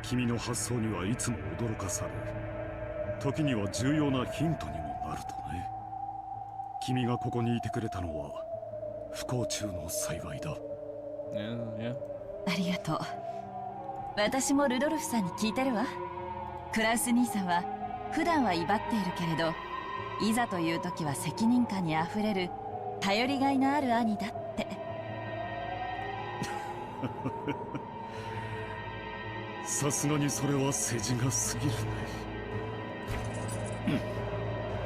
君の発想にはいつも驚かされ、時には重要なヒントにもなるとね。君がここにいてくれたのは不幸中の幸いだ。ありがとう。私もルドルフさんに聞いてるわ。クラウス兄さんは普段は威張っているけれど、いざという時は責任感にあふれる頼りがいのある兄だって。さすがにそれは世辞が過ぎるね。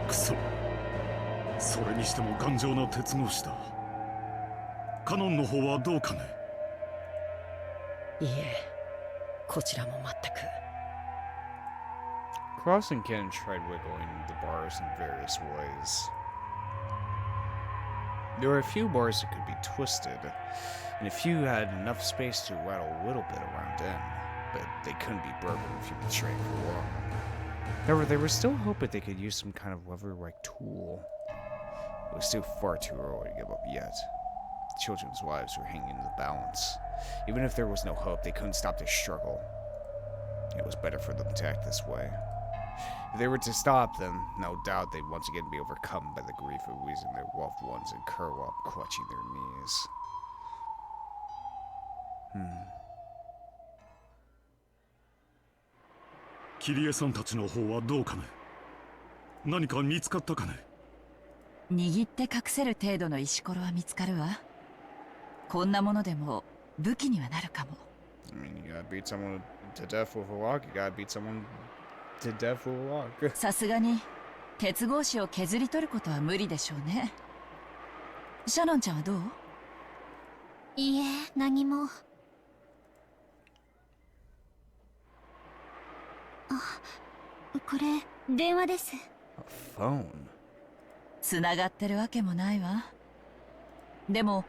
くそ。それにしても頑丈な鉄格子だ。カノンの方はどうかね。いいえ、こちらも全く。Cross and Ken tried wiggling the bars in various ways. There were a few bars that could be twisted, and a few had enough space to rattle a little bit around in, but they couldn't be broken if you betrayed for long. However, they were still hoping they could use some kind of lever-like tool. It was still far too early to give up yet. The children's lives were hanging in the balance. Even if there was no hope, they couldn't stop the struggle. It was better for them to act this way. If they were to stop, then no doubt they'd once again be overcome by the grief of losing their loved ones and curl up, clutching their knees. キリエさんたちの方はどうかね。何か見つかったかね。握って隠せる程度の石ころは見つかるわ。こんなものでも武器にはなるかも。I mean, you gotta beat someone to death with a rock. You gotta beat someone to death with a rock. さすがに鉄格子を削り取ることは無理でしょうね。シャノンちゃんはどう？いいえ、何も。これ電話です。A phone? つながってるわけもないわ。でも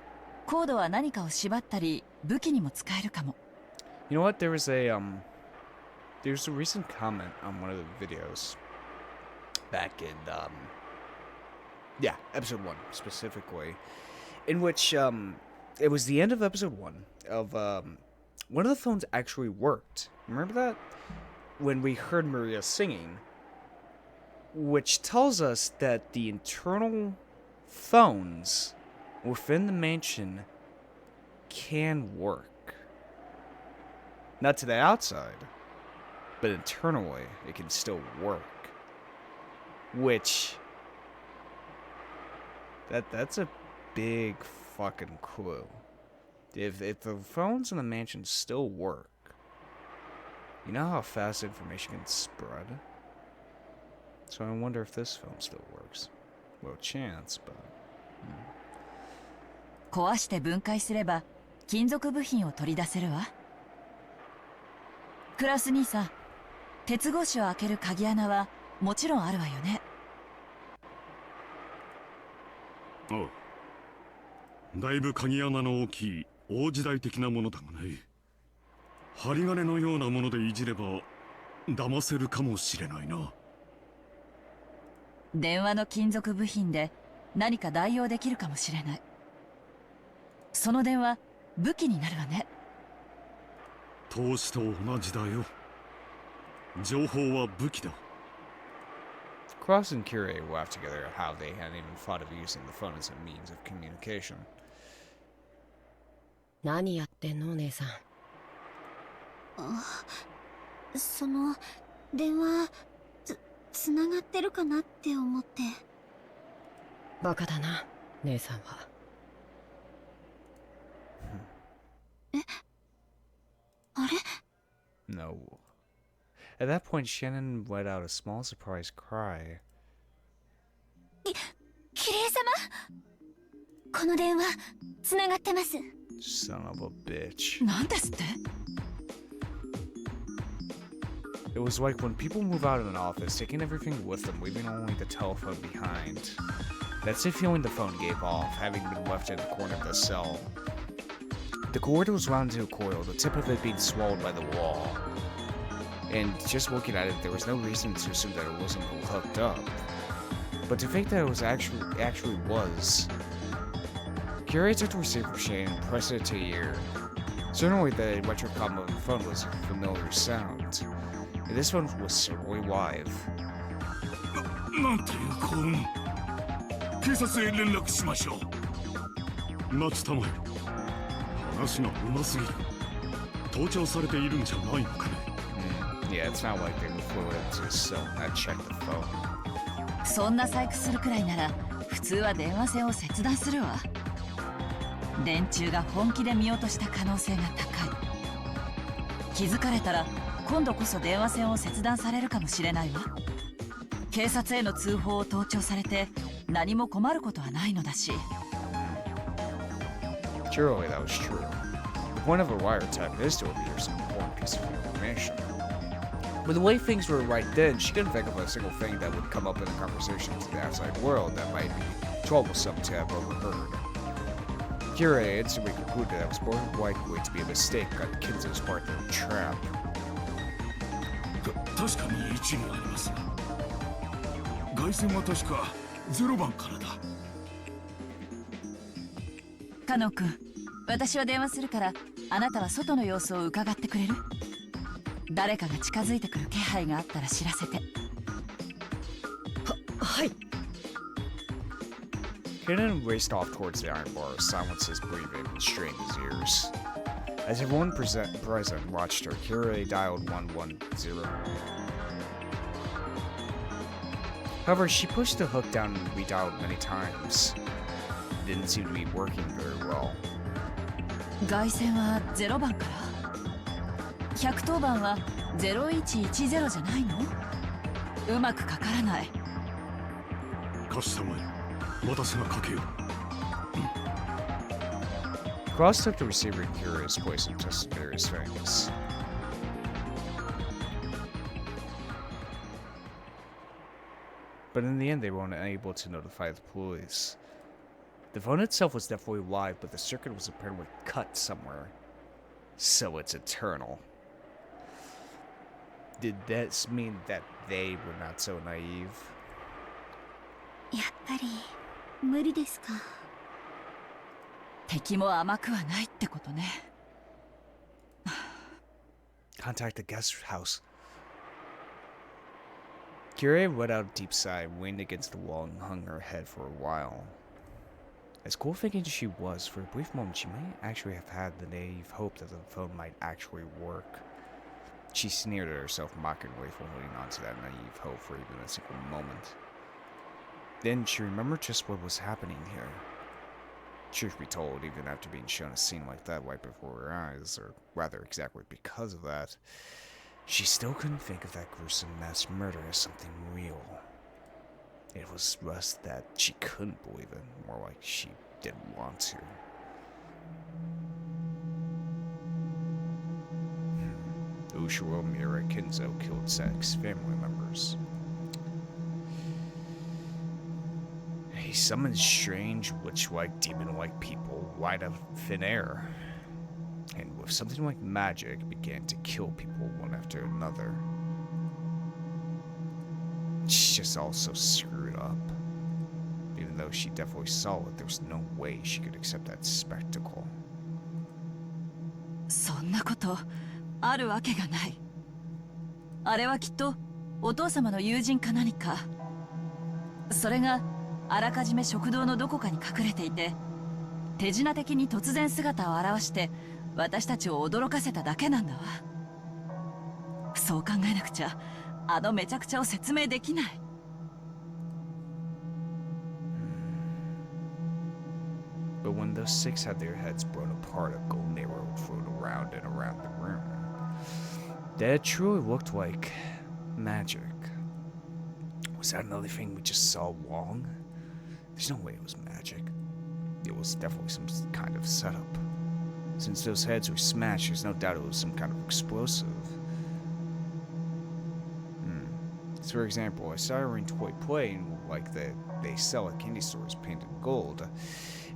コードは何かを縛ったり武器にも使えるかも。You know what? There's a recent comment on one of the videos back in episode 1 specifically, in which it was the end of episode 1 of one of the phones actually worked. Remember that? When we heard Maria singing, which tells us that the internal phones within the mansion can work. Not to the outside, but internally it can still work. Which that's a big fucking clue. If the phones in the mansion still work, you know how fast information can spread? So I wonder if this phone still works. Well, chance, but... 壊して分解すれば金属部品を取り出せるわ。クラス兄さん、鉄格子を開ける鍵穴はもちろんあるわよね。ああ、だいぶ鍵穴の大きい大時代的なものだがね。針金のようなものでいじれば騙せるかもしれないな。電話の金属部品で何か代用できるかもしれない。その電話武器になるわね。投資と同じだよ。情報は武器だ。Cross and Curie laughed together at how they hadn't even thought of using the phone as a means of communication. 何やってんの、お姉さん。その電話つながってるかなって思って。バカだな、姉さんは。あれ No. At that point, Shannon let out a small surprised cry. キリエ様、この電話つながってます。 Son of a bitch. なんですって？ It was like when people move out of an office, taking everything with them, leaving only the telephone behind. That's the feeling the phone gave off, having been left in the corner of the cell. The cord was wound into a coil, the tip of it being swallowed by the wall. And just looking at it, there was no reason to assume that it wasn't hooked up. But to think that it was actually was. Curie took the receiver machine and pressed it to the ear. Certainly the electric comm of the phone was a familiar sound. And this one was certainly live. なんていう幸運。警察へ連絡しましょう。待ちたまえ。話がうますぎる。盗聴されているんじゃないのかね。Yeah, it's not like they were flew into his cell and checked the phone. そんな細工するくらいなら普通は電話線を切断するわ。連中が本気で見落とした可能性が高い。気づかれたら今度こそ電話線を切断されるかもしれないわ。警察への通報を盗聴されて何も困ることはないのだし。Surely that was true. The point of a wiretap is to reveal some important piece of information. But the way things were right then, she couldn't think of a single thing that would come up in the conversation to the outside world that might be troublesome to have overheard. Curie instantly concluded that it was more likely to be a mistake on Kinzo's part than a trap. 確かに一理ありますが、外線は確か0番からだ。カノ君、私は電話するからあなたは外の様子を伺ってくれる？誰かが近づいてくる気配があったら知らせて。はい。Kinnan raced off towards the iron bar, silenced his breathing and strained his ears. As everyone present watched her, Curie dialed 110. However, she pushed the hook down and redialed many times. It didn't seem to be working very well. 外線は0番から110番は0110じゃないの？うまくかからない。貸したまえ。私がかけよう。Cross took the receiver in Curie's place and tested various things. But in the end, they weren't able to notify the police. The phone itself was definitely live, but the circuit was apparently cut somewhere. So it's eternal. Did this mean that they were not so naive? やっぱり無理ですか。敵も甘くはないってことね。Contact the guest house. Curie let out a deep sigh, leaned against the wall, and hung her head for a while. As cool thinking as she was, for a brief moment she might actually have had the naive hope that the phone might actually work. She sneered at herself mockingly for holding on to that naive hope for even a single moment. Then she remembered just what was happening here. Truth be told, even after being shown a scene like that right before her eyes, or rather exactly because of that, she still couldn't think of that gruesome mass murder as something real. It was less that she couldn't believe it, more like she didn't want to. Ushiro, Mira, Kinzo killed 6 family members. He summoned strange, witch-like, demon-like people right out of thin air, and with something like magic, began to kill people one after another. She's just all so screwed up. Even though she definitely saw it, there was no way she could accept that spectacle. そんなことあるわけがない。あれはきっとお父様の友人か何か。それがあらかじめ食堂のどこかに隠れていて、手品的に突然姿を現して私たちを驚かせただけなんだわ。そう考えなくちゃあのめちゃくちゃを説明できない。But when those six had their heads blown apart, a golden arrow would float around and around the room. That truly looked like magic. Was that another thing we just saw wrong? There's no way it was magic. It was definitely some kind of setup. Since those heads were smashed, there's no doubt it was some kind of explosive. So for example, a siren toy plane like that they sell at candy stores painted gold,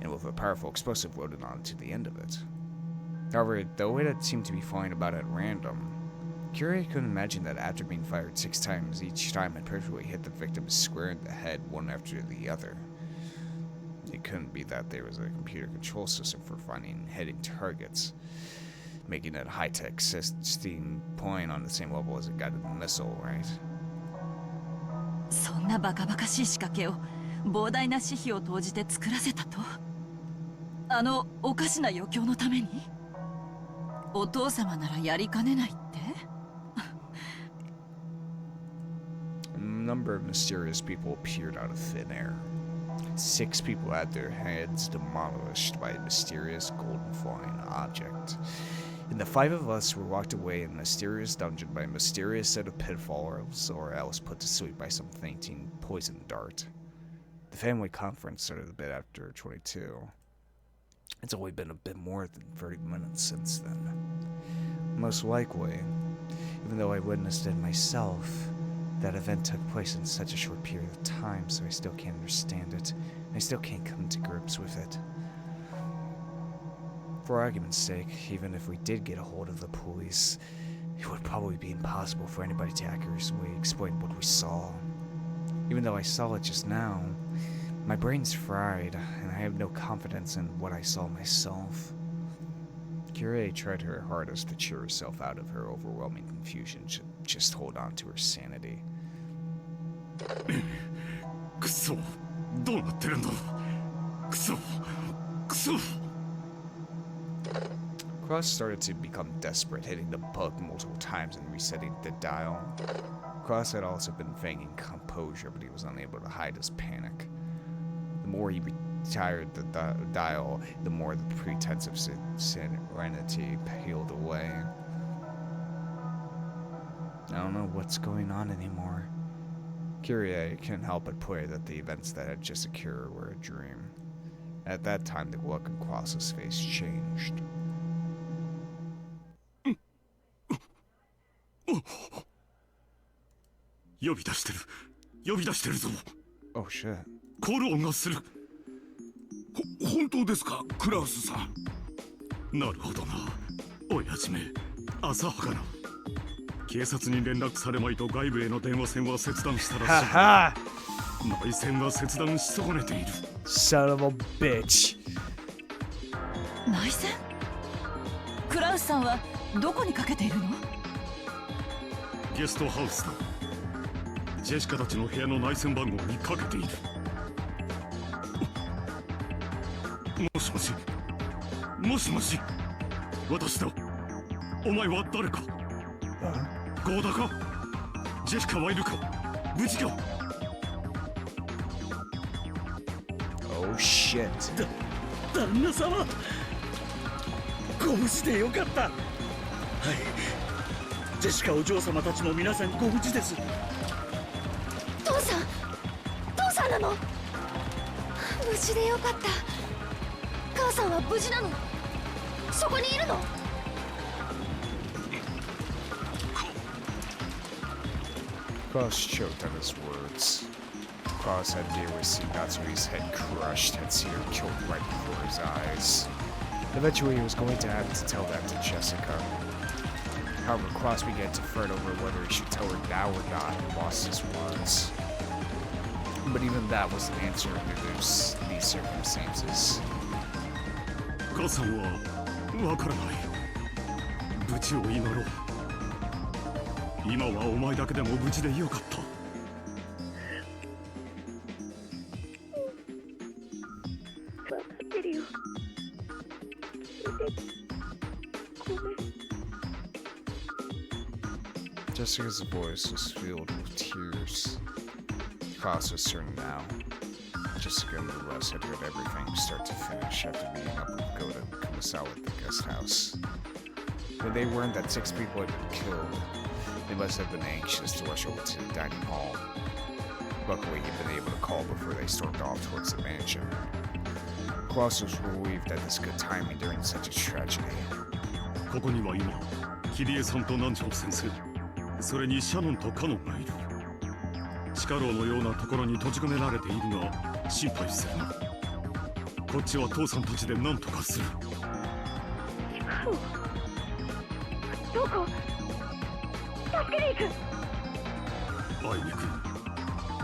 and with a powerful explosive loaded onto the end of it. However, though it seemed to be flying about at random, Curie couldn't imagine that after being fired 6 times, each time it perfectly hit the victim square in the head, one after the other. It couldn't be that there was a computer control system for finding and hitting targets, making it a high-tech steam plane on the same level as a guided missile, right? そんなバカバカしい仕掛けを膨大な私費を投じて作らせたと？あのおかしな余興のために？お父様ならやりかねないって？ A number of mysterious people appeared out of thin air. 6 people had their heads demolished by a mysterious golden flying object. And the 5 of us were locked away in a mysterious dungeon by a mysterious set of pitfalls, or else put to sleep by some fainting poison dart. The family conference started a bit after 22. It's only been a bit more than 30 minutes since then. Most likely, even though I witnessed it myself, that event took place in such a short period of time, so I still can't understand it. I still can't come to grips with it. For argument's sake, even if we did get a hold of the police, it would probably be impossible for anybody to accurately explain what we saw. Even though I saw it just now, my brain's fried, and I have no confidence in what I saw myself. Curie tried her hardest to cheer herself out of her overwhelming confusion, to just hold on to her sanity. くそ、どうなってるんだ。くそ、くそ。 Cross started to become desperate, hitting the button multiple times and resetting the dial. Cross had also been feigning composure, but he was unable to hide his panic. The more he retired the dial, the more the pretense of serenity peeled away. I don't know what's going on anymore. Curie couldn't help but pray that the events that had just occurred were a dream. At that time, the look on Cross's face changed. Oh shit. コール音がする。本当ですか、クラウスさん。なるほどな。親父め、浅はかな。警察に連絡されまいと外部への電話線は切断したらしい。内線は切断し損ねている。Son of a bitch. 内線？クラウスさんはどこにかけているの？ゲストハウスだ。ジェシカたちの部屋の内線番号にかけている。もしもし、もしもし、私だ。お前は誰か？ゴーダか？ジェシカはいるか？無事か？ Oh shit. 旦那様、ご無事でよかった。はい、ジェシカお嬢様たちも皆さんご無事です。父さんなの？無事でよかった。母さんは無事なの？そこにいるのCross choked on his words. Cross had nearly seen Natsui's head crushed and seen her killed right before his eyes. Eventually, he was going to have to tell that to Jessica. However, Cross began to fret over whether he should tell her now or not and lost his words. But even that wasn't answering these circumstances. 母さんはわからない。無事を祈ろう。今はお前だけでも無事でよかった。分かってるよ。ごめん。Jessica's voice was filled with tears. Klaus was certain now. Jessica and the rest had heard everything start to finish after meeting up with Goda and Kumasawa at the guest house. When they learned that 6 people had been killed, they must have been anxious to rush over to the dining hall. Luckily, he'd been able to call before they stormed off towards the mansion. Klaus was relieved at this good timing during such a tragedy. ここには今キリエさんと南條先生、それにシャノンとカノンがいる。地下牢のようなところに閉じ込められているが心配するな。こっちは父さんたちで何とかする。どこ？助けに行く。あいにく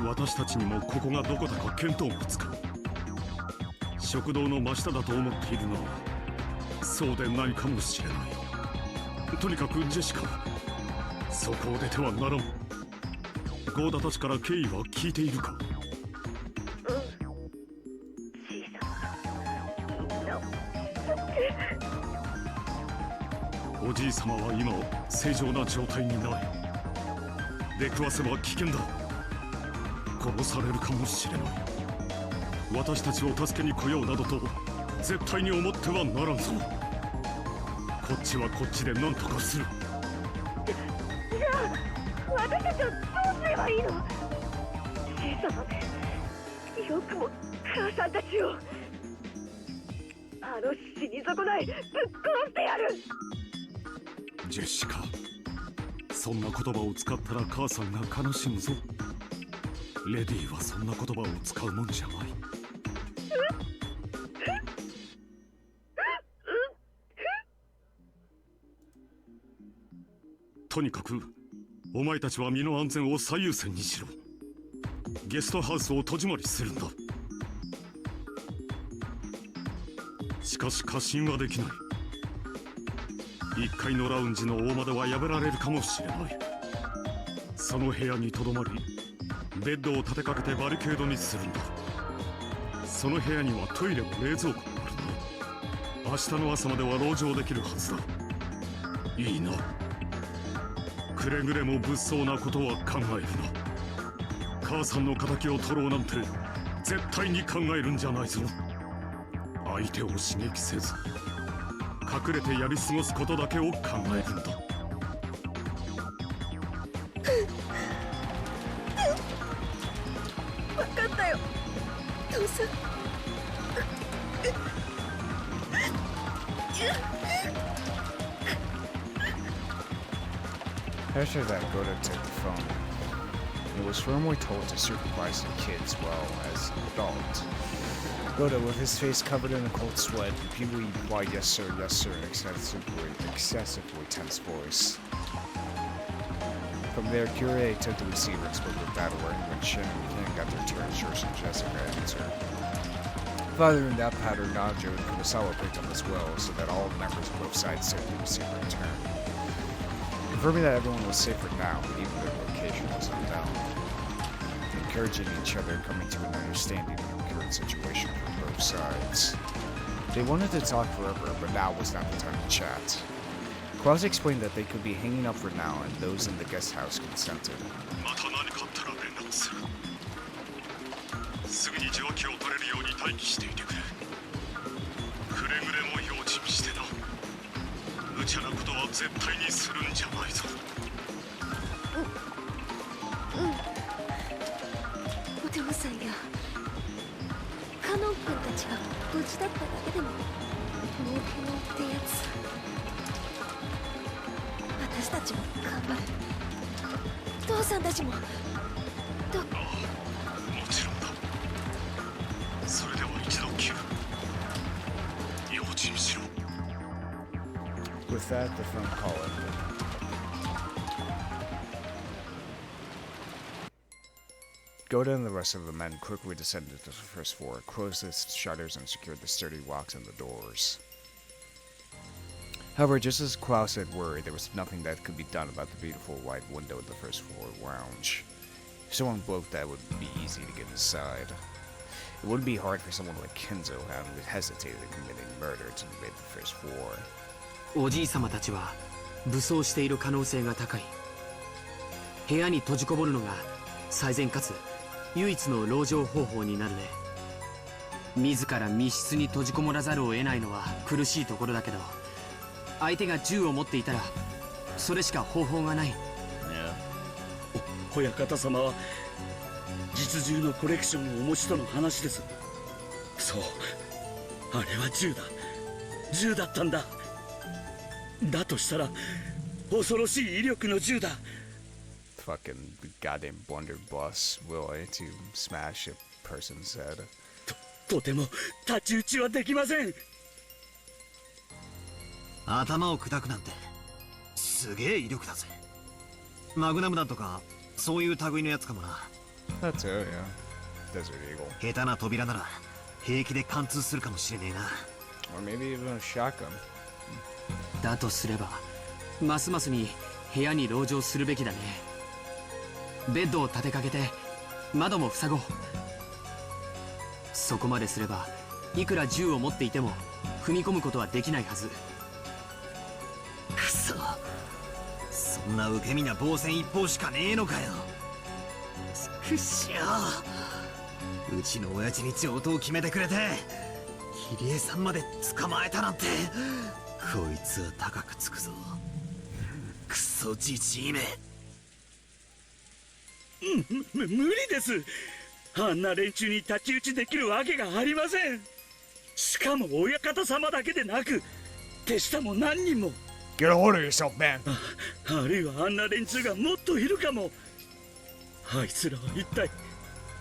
私たちにもここがどこだか見当もつか。食堂の真下だと思っているが、そうでないかもしれない。とにかくジェシカ、そこを出てはならん。ゴーダたちから経緯は聞いているか？おじい様は今正常な状態にない。出くわせば危険だ。殺されるかもしれない。私たちを助けに来ようなどと絶対に思ってはならんぞ。こっちはこっちで何とかする。じゃあ私たちはどうすればいいの？小さなでよくも母さんたちを、あの死に損ないぶっ殺してやる。ジェシカ、そんな言葉を使ったら母さんが悲しむぞ。レディはそんな言葉を使うもんじゃない。とにかくお前たちは身の安全を最優先にしろ。ゲストハウスを戸締まりするんだ。しかし過信はできない。1階のラウンジの大窓は破られるかもしれない。その部屋にとどまりベッドを立てかけてバリケードにするんだ。その部屋にはトイレも冷蔵庫もあるな。明日の朝までは籠城できるはずだ。いいな。くれぐれも物騒なことは考えるな。母さんの敵を取ろうなんて絶対に考えるんじゃないぞ。相手を刺激せず隠れてやり過ごすことだけを考えるんだ。分かったよ、父さん。After that, Goda took the phone. It was firmly told to supervise the kids well as an adult. Goda, with his face covered in a cold sweat, repeatedly replied yes sir, in an excessively tense voice. From there, Curie took the receiver and spoke with Battler, and when Shin and King got their turns, George and Jessica answered. Following that pattern, Najo and Kumasawa picked up as well, so that all members of both sides took the receiver in turn. Confirming that everyone was safe for now, even their location was unknown. Encouraging each other, coming to an understanding of the current situation for both sides. They wanted to talk forever, but now was not the time to chat. Klaus explained that they could be hanging up for now, and those in the guest house consented. すぐに受話器を取れるように待機していてくれ。くれぐれも用心してな。無茶なことは絶対にするんじゃないぞ。お父さんやカノン君たちが無事だっただけでも儲けのってやつ。私たちも頑張る。父さんたちも。それでは一度切る。用心しろ。With that, the phone call ended. Goda and the rest of the men quickly descended to the first floor, closed the shutters, and secured the sturdy locks on the doors. However, just as Klaus had worried, there was nothing that could be done about the beautiful wide window of the first floor lounge. If someone broke that, it would be easy to get inside. It wouldn't be hard for someone like Kenzo who hesitated in committing murder to invade the first floor. おじい様たちは武装している可能性が高い。部屋に閉じこもるのが最善かつ唯一の籠城方法になるね。自ら密室に閉じこもらざるを得ないのは苦しいところだけど、相手が銃を持っていたらそれしか方法がない。親方様は実銃のコレクションをお持ちとの話です。そう、あれは銃だったんだ。だとしたら恐ろしい威力の銃だ。Fucking goddamn blunderbuss willing to smash a person's head. とても太刀打ちはできません。頭を砕くなんてすげえ威力だぜ。マグナム弾とかそういう類のやつかもな。That too, yeah. Desert Eagle. 下手な扉なら平気で貫通するかもしれねえな。Or maybe even a shotgun. だとすればますますに部屋に籠城するべきだね。ベッドを立てかけて窓も塞ごう。そこまですればいくら銃を持っていても踏み込むことはできないはず。くそ、そんな受け身な防戦一方しかねえのかよ。くっしょ、うちの親父に上等を決めてくれて入江さんまで捕まえたなんて、こいつは高くつくぞ。クソじじいめ。無理です。あんな連中に太刀打ちできるわけがありません。しかも親方様だけでなく手下も何人も。 Get a hold of yourself, man. あるいはあんな連中がもっといるかも。あいつらは一体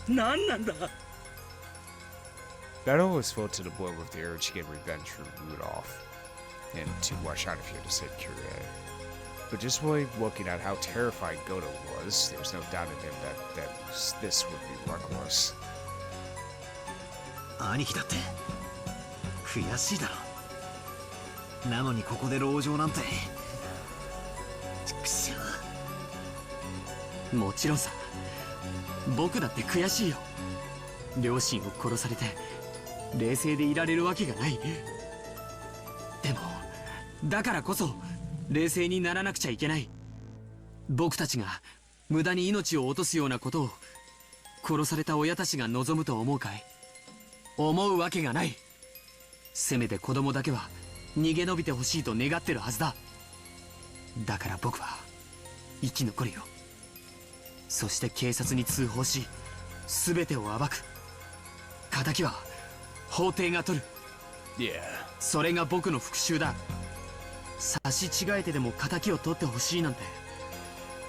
何なんだ。 Battle was filled to the brim with the urge to get revenge for Rudolph and to rush out of here to save Kyrie. But just by looking at how terrified Goto was, there was no doubt in him that this would be reckless. 兄貴だって悔しいだろ。なのにここで籠城なんて。くしょ。もちろんさ、僕だって悔しいよ。両親を殺されて冷静でいられるわけがない。でもだからこそ冷静にならなくちゃいけない。僕たちが無駄に命を落とすようなことを殺された親たちが望むと思うかい？思うわけがない。せめて子供だけは逃げ延びてほしいと願ってるはずだ。だから僕は生き残るよ。そして警察に通報し全てを暴く。仇は法廷が取る。それが僕の復讐だ。差し違えてでも仇を取ってほしいなんて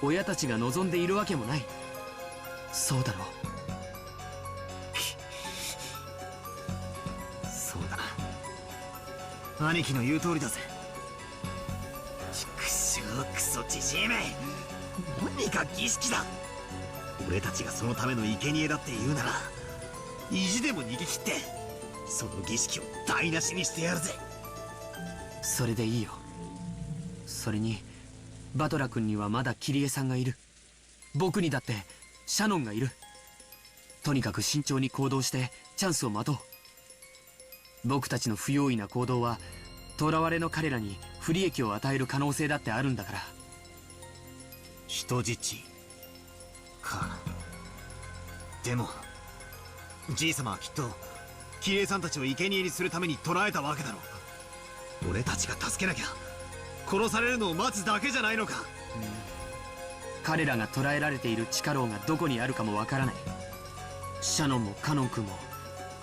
親たちが望んでいるわけもない。そうだろう。そうだな。兄貴の言う通りだぜ。くしょう、クソじじいめ。何か儀式だ。俺たちがそのための生贄だって言うなら意地でも逃げ切ってその儀式を台無しにしてやるぜ。それでいいよ。それにバトラ君にはまだキリエさんがいる。僕にだってシャノンがいる。とにかく慎重に行動してチャンスを待とう。僕たちの不用意な行動は囚われの彼らに不利益を与える可能性だってあるんだから。人質か。でもじい様はきっとキリエさんたちを生贄にするために捕らえたわけだろう。俺たちが助けなきゃ殺されるのを待つだけじゃないのか。彼らが捕らえられている地下牢がどこにあるかもわからない。シャノンもカノン君も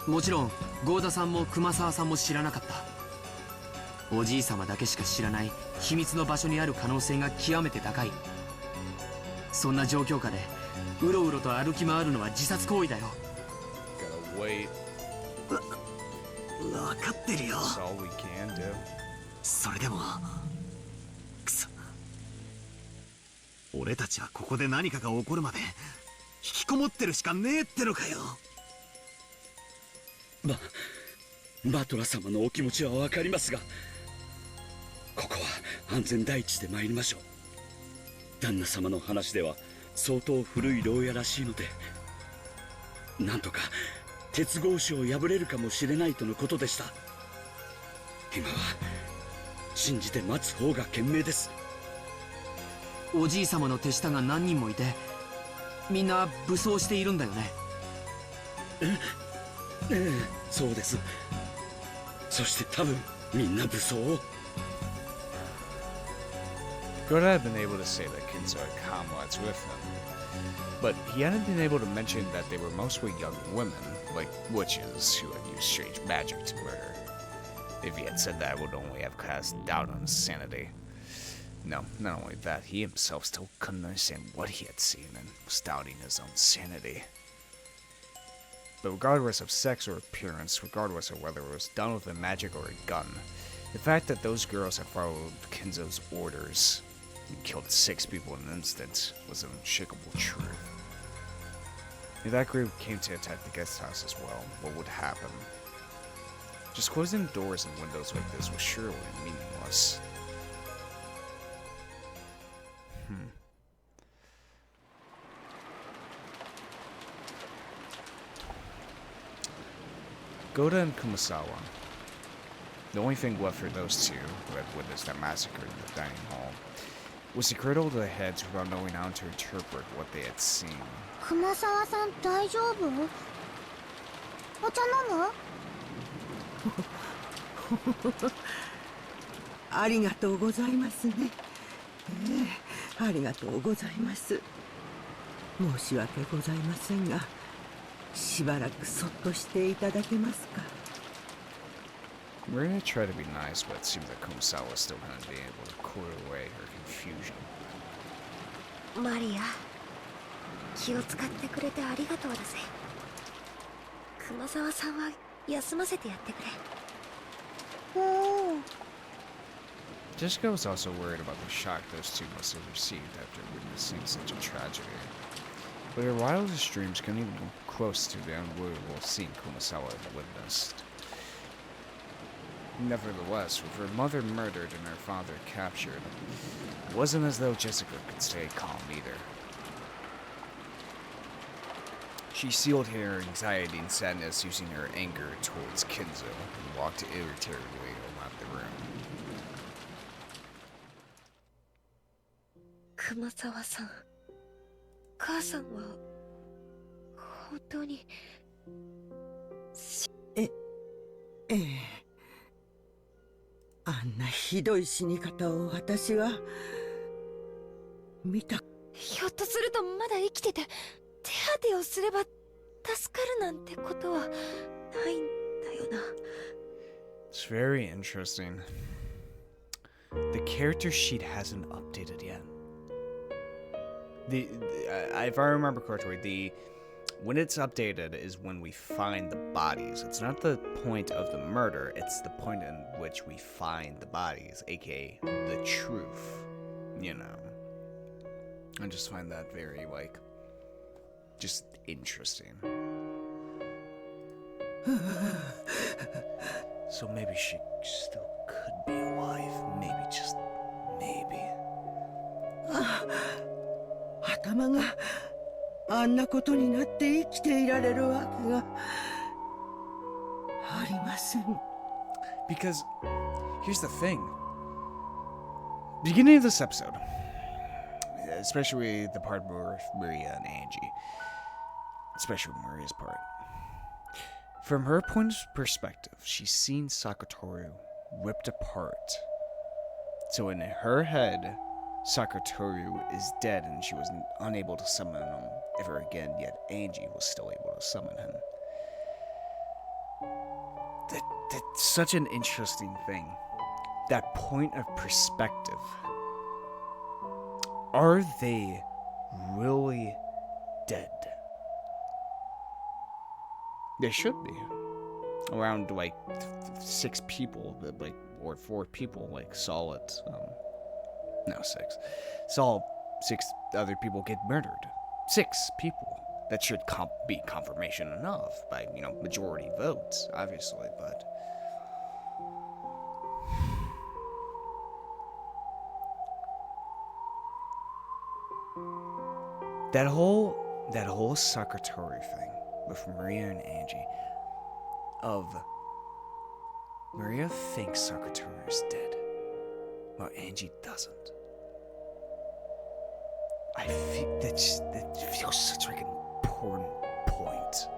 もちろんゴーダさんも熊沢さんも知らなかった。おじい様だけしか知らない秘密の場所にある可能性が極めて高い。そんな状況下でうろうろと歩き回るのは自殺行為だよ。分かってるよ。それでもくそ、俺たちはここで何かが起こるまで引きこもってるしかねえってのかよ。バトラ様のお気持ちは分かりますが、ここは安全第一で参りましょう。旦那様の話では相当古い牢屋らしいので、なんとか鉄格子を破れるかもしれないとのことでした。今は信じて待つ方が賢明です。おじい様の手下が何人もいて、みんな武装しているんだよね。ええ、そうです。そして多分みんな武装を。Goda had been able to say that Kinzo had comrades with him, but he hadn't been able to mention that they were mostly young women, like witches, who had used strange magic to murder. If he had said that, it would only have cast doubt on his sanity. No, not only that, he himself still couldn't understand what he had seen and was doubting his own sanity. But regardless of sex or appearance, regardless of whether it was done with a magic or a gun, the fact that those girls had followed Kinzo's orders and killed 6 people in an instant was an unshakable truth. If that group came to attack the guest house as well, what would happen? Just closing doors and windows like this was surely meaningless. Goda and Kumasawa. The only thing left for those two, who had witnessed that massacre in the dining hall, was to cradle their heads without knowing how to interpret what they had seen. Kumasawa-san, 大丈夫？お茶飲む？ありがとうございますね。ありがとうございます。申し訳ございませんが、しばらくそっとしていただけますか。Maria tried to be nice, but it seemed that Kumasawa was still going to be able to clear away her confusion. マリア、気を使ってくれてありがとうだぜ。熊沢さんは休ませてやってくれ。Jessica was also worried about the shock those two must have received after witnessing such a tragedy. But her wildest dreams couldn't even come close to the unbelievable scene Kumasawa had witnessed. Nevertheless, with her mother murdered and her father captured, it wasn't as though Jessica could stay calm either. She sealed her anxiety and sadness using her anger towards Kinzo and walked irritably around the room. 熊沢さん、母さんは本当にええ、あんなひどい死に方を私は見た。ひょっとするとまだ生きてて手当てをすれば助かるなんてことはないんだよな。 It's very interesting. The character sheet hasn't updated yet. If I remember correctly, when it's updated is when we find the bodies. It's not the point of the murder, it's the point in which we find the bodies, aka the truth, you know. I just find that very, just interesting. So maybe she still could be alive. Maybe, just maybe. 頭があんなことになって生きていられるわけがありません。 Because here's the thing. Beginning of this episode, especially the part with Maria and Angie, especially Maria's part, from her point of perspective, she's seen Sakatoru ripped apart. So in her head, Sakatoru is dead and she was unable to summon him ever again, yet Angie was still able to summon him. That's such an interesting thing. That point of perspective. Are they really dead? They should be. Around 6 people, or 4 people, saw it. No, 6. Saw 6 other people get murdered. 6 people. That should be confirmation enough by, majority votes, obviously, but... That whole Sakatoru thing with Maria and Angie, Maria thinks Sakatoru is dead, while Angie doesn't. that feels such like an important point.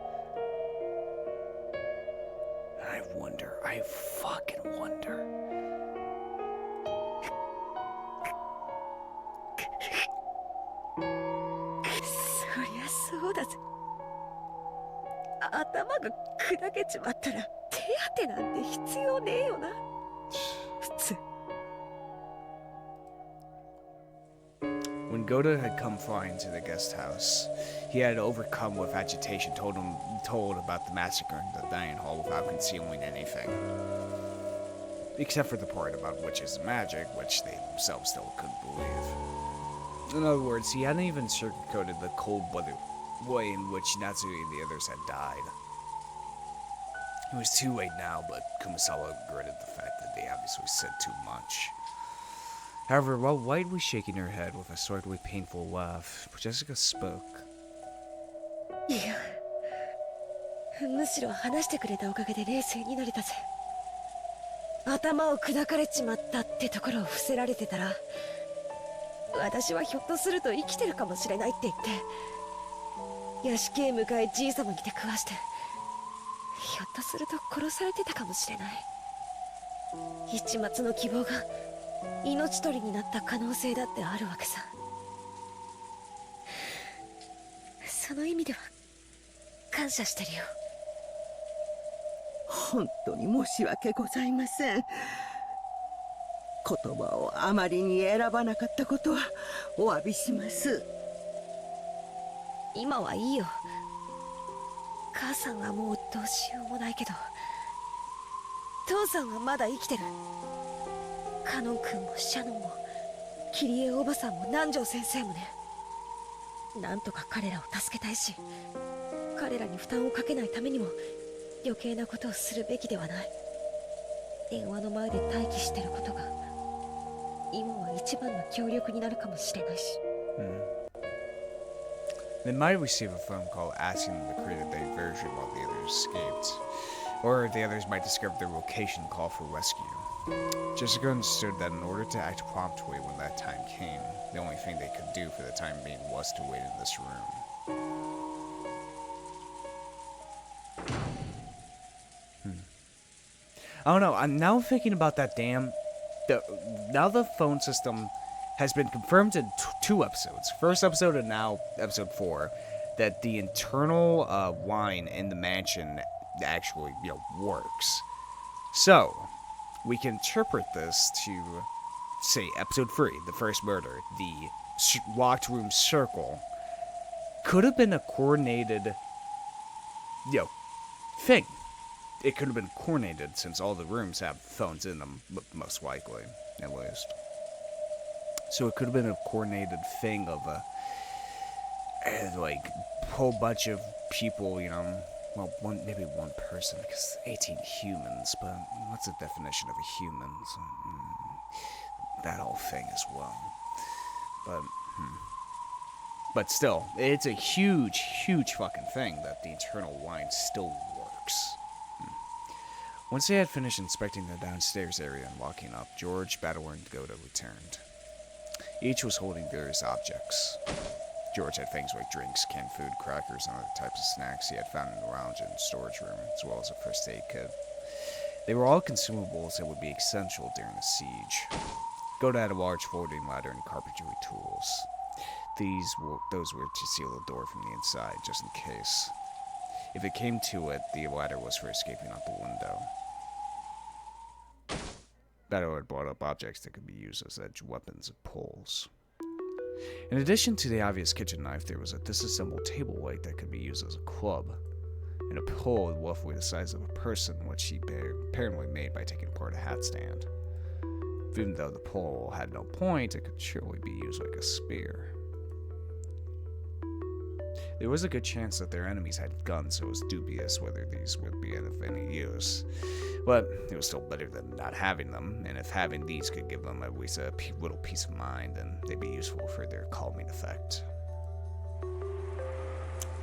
I fucking wonder.そりゃそうだぜ。頭が砕けちまったら手当てなんて必要ねえよな。普通。When Goda had come flying to the guest house, he had overcome with agitation, told about the massacre in the dining hall without concealing anything. Except for the part about witches and magic, which they themselves still couldn't believe. In other words, he hadn't even sugarcoated the cold-blooded way in which Natsui and the others had died. It was too late now, but Kumasawa regretted the fact that they obviously said too much. However, while White was shaking her head with a slightly painful laugh, Jessica spoke. いや、むしろ話してくれたおかげで冷静になれたぜ。頭を砕かれちまったってところを伏せられてたら、私はひょっとすると生きてるかもしれないって言って、屋敷へ向かいじいさまに出くわして、ひょっとすると殺されてたかもしれない。一抹の希望が命取りになった可能性だってあるわけさ。その意味では感謝してるよ。本当に申し訳ございません。言葉をあまりに選ばなかったことはお詫びします。今はいいよ。母さんはもうどうしようもないけど、父さんはまだ生きてる。カノン君もシャノンもキリエおばさんも南條先生もね。なんとか彼らを助けたいし、彼らに負担をかけないためにも余計なことをするべきではない。電話の前で待機してることが今は一番の協力になるかもしれないし。They might receive a phone call asking them to create a diversion while the others escaped, or the others might discover their location and call for rescue. Jessica understood that in order to act promptly when that time came, the only thing they could do for the time being was to wait in this room. I don't know, I'm now thinking about that now the phone system has been confirmed in two episodes. First episode and now episode 4, that the internal line in the mansion actually, works. So, we can interpret this to, say, episode 3, the first murder, the locked room circle, could have been a coordinated, thing. It could have been coordinated since all the rooms have phones in them, most likely, at least. So it could have been a coordinated thing of a whole bunch of people, well, maybe one person, because 18 humans, but what's the definition of a human? So, that whole thing as well. But still, it's a huge, huge fucking thing that the internal line still works. Once they had finished inspecting the downstairs area and locking up, George, Battler, and Goda returned. Each was holding various objects. George had things like drinks, canned food, crackers, and other types of snacks he had found in the lounge and storage room, as well as a first aid kit. They were all consumables that would be essential during the siege. Goda had a large folding ladder and carpentry tools. Those were to seal the door from the inside, just in case. If it came to it, the ladder was for escaping out the window. Battle had brought up objects that could be used as edged weapons and poles. In addition to the obvious kitchen knife, there was a disassembled table leg that could be used as a club, and a pole roughly the size of a person, which he apparently made by taking apart a hat stand. Even though the pole had no point, it could surely be used like a spear. There was a good chance that their enemies had guns, so it was dubious whether these would be of any use. But it was still better than not having them, and if having these could give them at least a little peace of mind, then they'd be useful for their calming effect.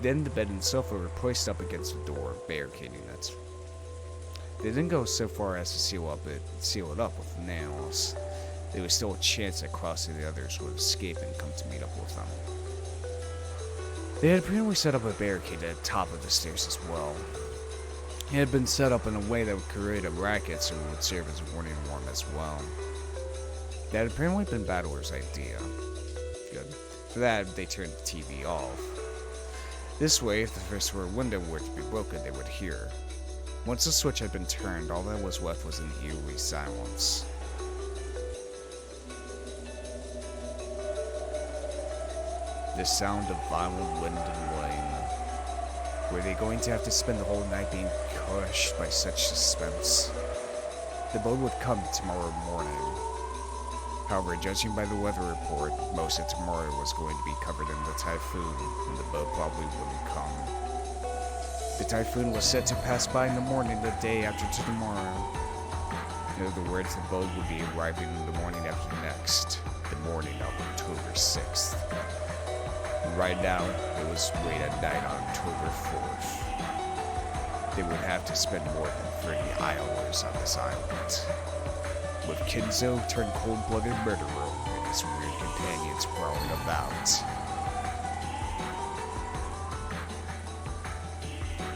Then the bed and sofa were placed up against the door, barricading it. They didn't go so far as to seal it up with nails. there was still a chance that Cross and the others would escape and come to meet up with them. They had apparently set up a barricade at the top of the stairs as well. It had been set up in a way that would create a racket so it would serve as a warning alarm as well. That had apparently been Battler's idea. Good. For that, they turned the TV off. This way, if the first floor window were to be broken, they would hear. Once the switch had been turned, all that was left was an eerie silence. The sound of violent wind and rain. Were they going to have to spend the whole night being crushed by such suspense? The boat would come tomorrow morning. However, judging by the weather report, most of tomorrow was going to be covered in the typhoon, and the boat probably wouldn't come. The typhoon was set to pass by in the morning the day after tomorrow. In other words, the boat would be arriving in the morning after next, the morning of October 6th. Right now, it was late at night on October 4th. They would have to spend more than 30 hours on this island, with Kinzo turned cold-blooded murderer and his weird companions prowling about.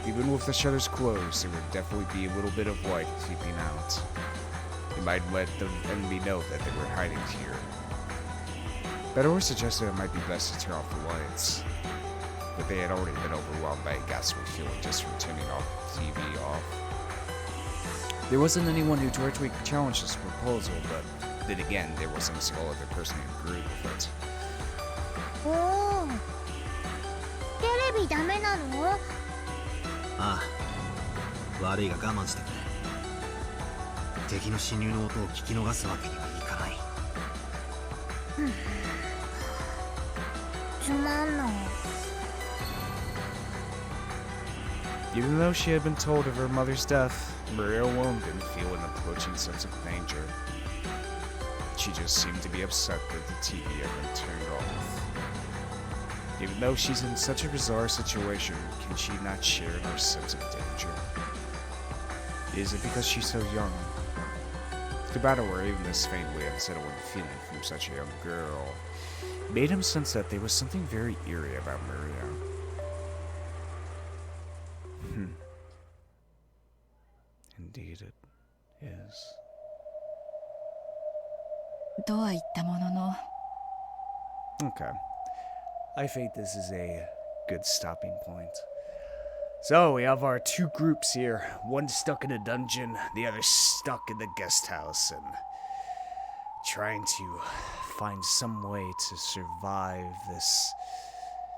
Even with the shutters closed, there would definitely be a little bit of light creeping out. They might let the enemy know that they were hiding here. Bedouin suggested it might be best to turn off the lights, but they had already been overwhelmed by a ghastly feeling just from turning off the TV off. There wasn't anyone who directly challenged this proposal, but then again, there wasn't a single other person who agreed with it. Oh, テレビダメなの？ああ、悪いが我慢してくれ。敵の侵入の音を聞き逃すわけにはいかない。つまんない。 Even though she had been told of her mother's death, Maria alone didn't feel an approaching sense of danger. She just seemed to be upset that the TV had been turned off. Even though she's in such a bizarre situation, can she not share in her sense of danger? Is it because she's so young? The battle where even this faintly unsettling feeling from such a young girl made him sense that there was something very eerie about Maria. Indeed it is. とは言ったものの。 Okay. I think this is a good stopping point. So, we have our two groups here. One stuck in a dungeon, the other stuck in the guest house, and trying to find some way to survive this.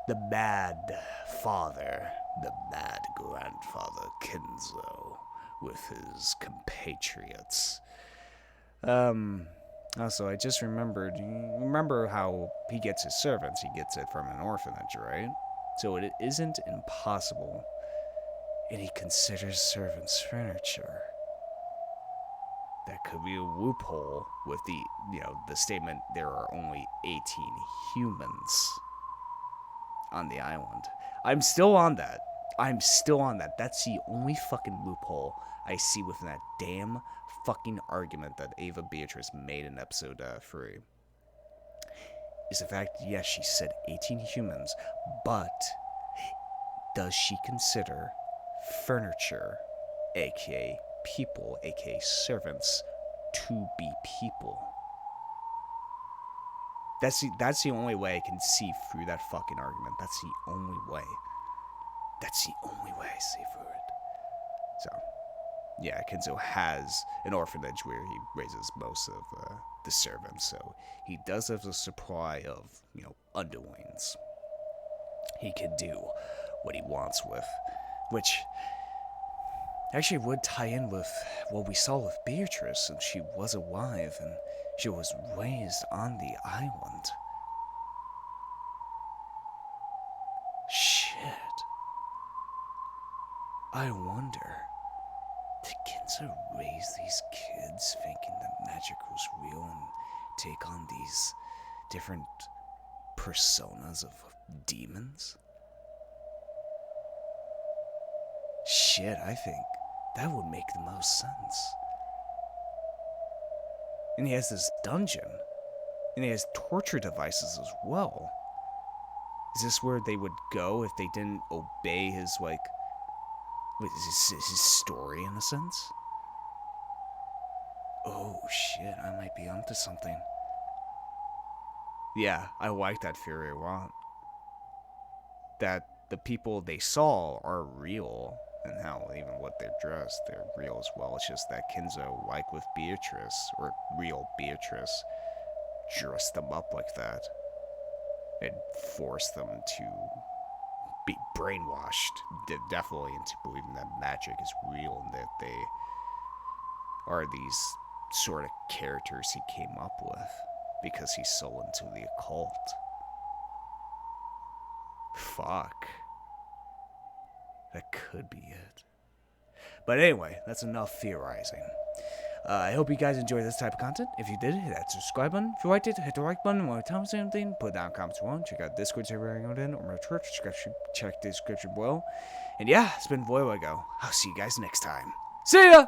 The mad father, the mad grandfather Kinzo, with his compatriots. Also, I just remembered, you remember how he gets his servants? He gets it from an orphanage, right? So it isn't impossible. And he considers servants furniture. That could be a loophole with the statement there are only 18 humans on the island. I'm still on that. That's the only fucking loophole I see within that damn fucking argument that Ava Beatrice made in episode 3. Is the fact, yes, she said 18 humans, but does she consider furniture, aka people, aka servants, to be people? That's the only way I can see through that fucking argument. That's the only way. That's the only way I see through it. So, yeah, Kinzo has an orphanage where he raises most of the servants, so he does have a supply of, underlings. He can do what he wants with, which actually would tie in with what we saw with Beatrice, and she was alive, and she was raised on the island. Shit. I wonder, did Kinzo raise these kids thinking that magic was real and take on these different personas of demons? Shit, I think that would make the most sense. And he has this dungeon. And he has torture devices as well. Is this where they would go if they didn't obey his, like... Wait, is his story, in a sense? Oh, shit, I might be onto something. Yeah, I like that theory a lot. That the people they saw are real, and how even what they're dressed, they're real as well. It's just that Kinzo, like with Beatrice, or real Beatrice, dressed them up like that. And forced them to be brainwashed, definitely, into believing that magic is real and that they are these sort of characters he came up with because he's so into the occult. Fuck. That could be it. But anyway, that's enough theorizing. I hope you guys enjoy this type of content. If you did, hit that subscribe button. If you liked it, hit the like button. Want to tell me something? Put down comments below. Check out Discord server I'm in, or my Twitch. Check the description below. And yeah, it's been Voidlego. I'll see you guys next time. See ya!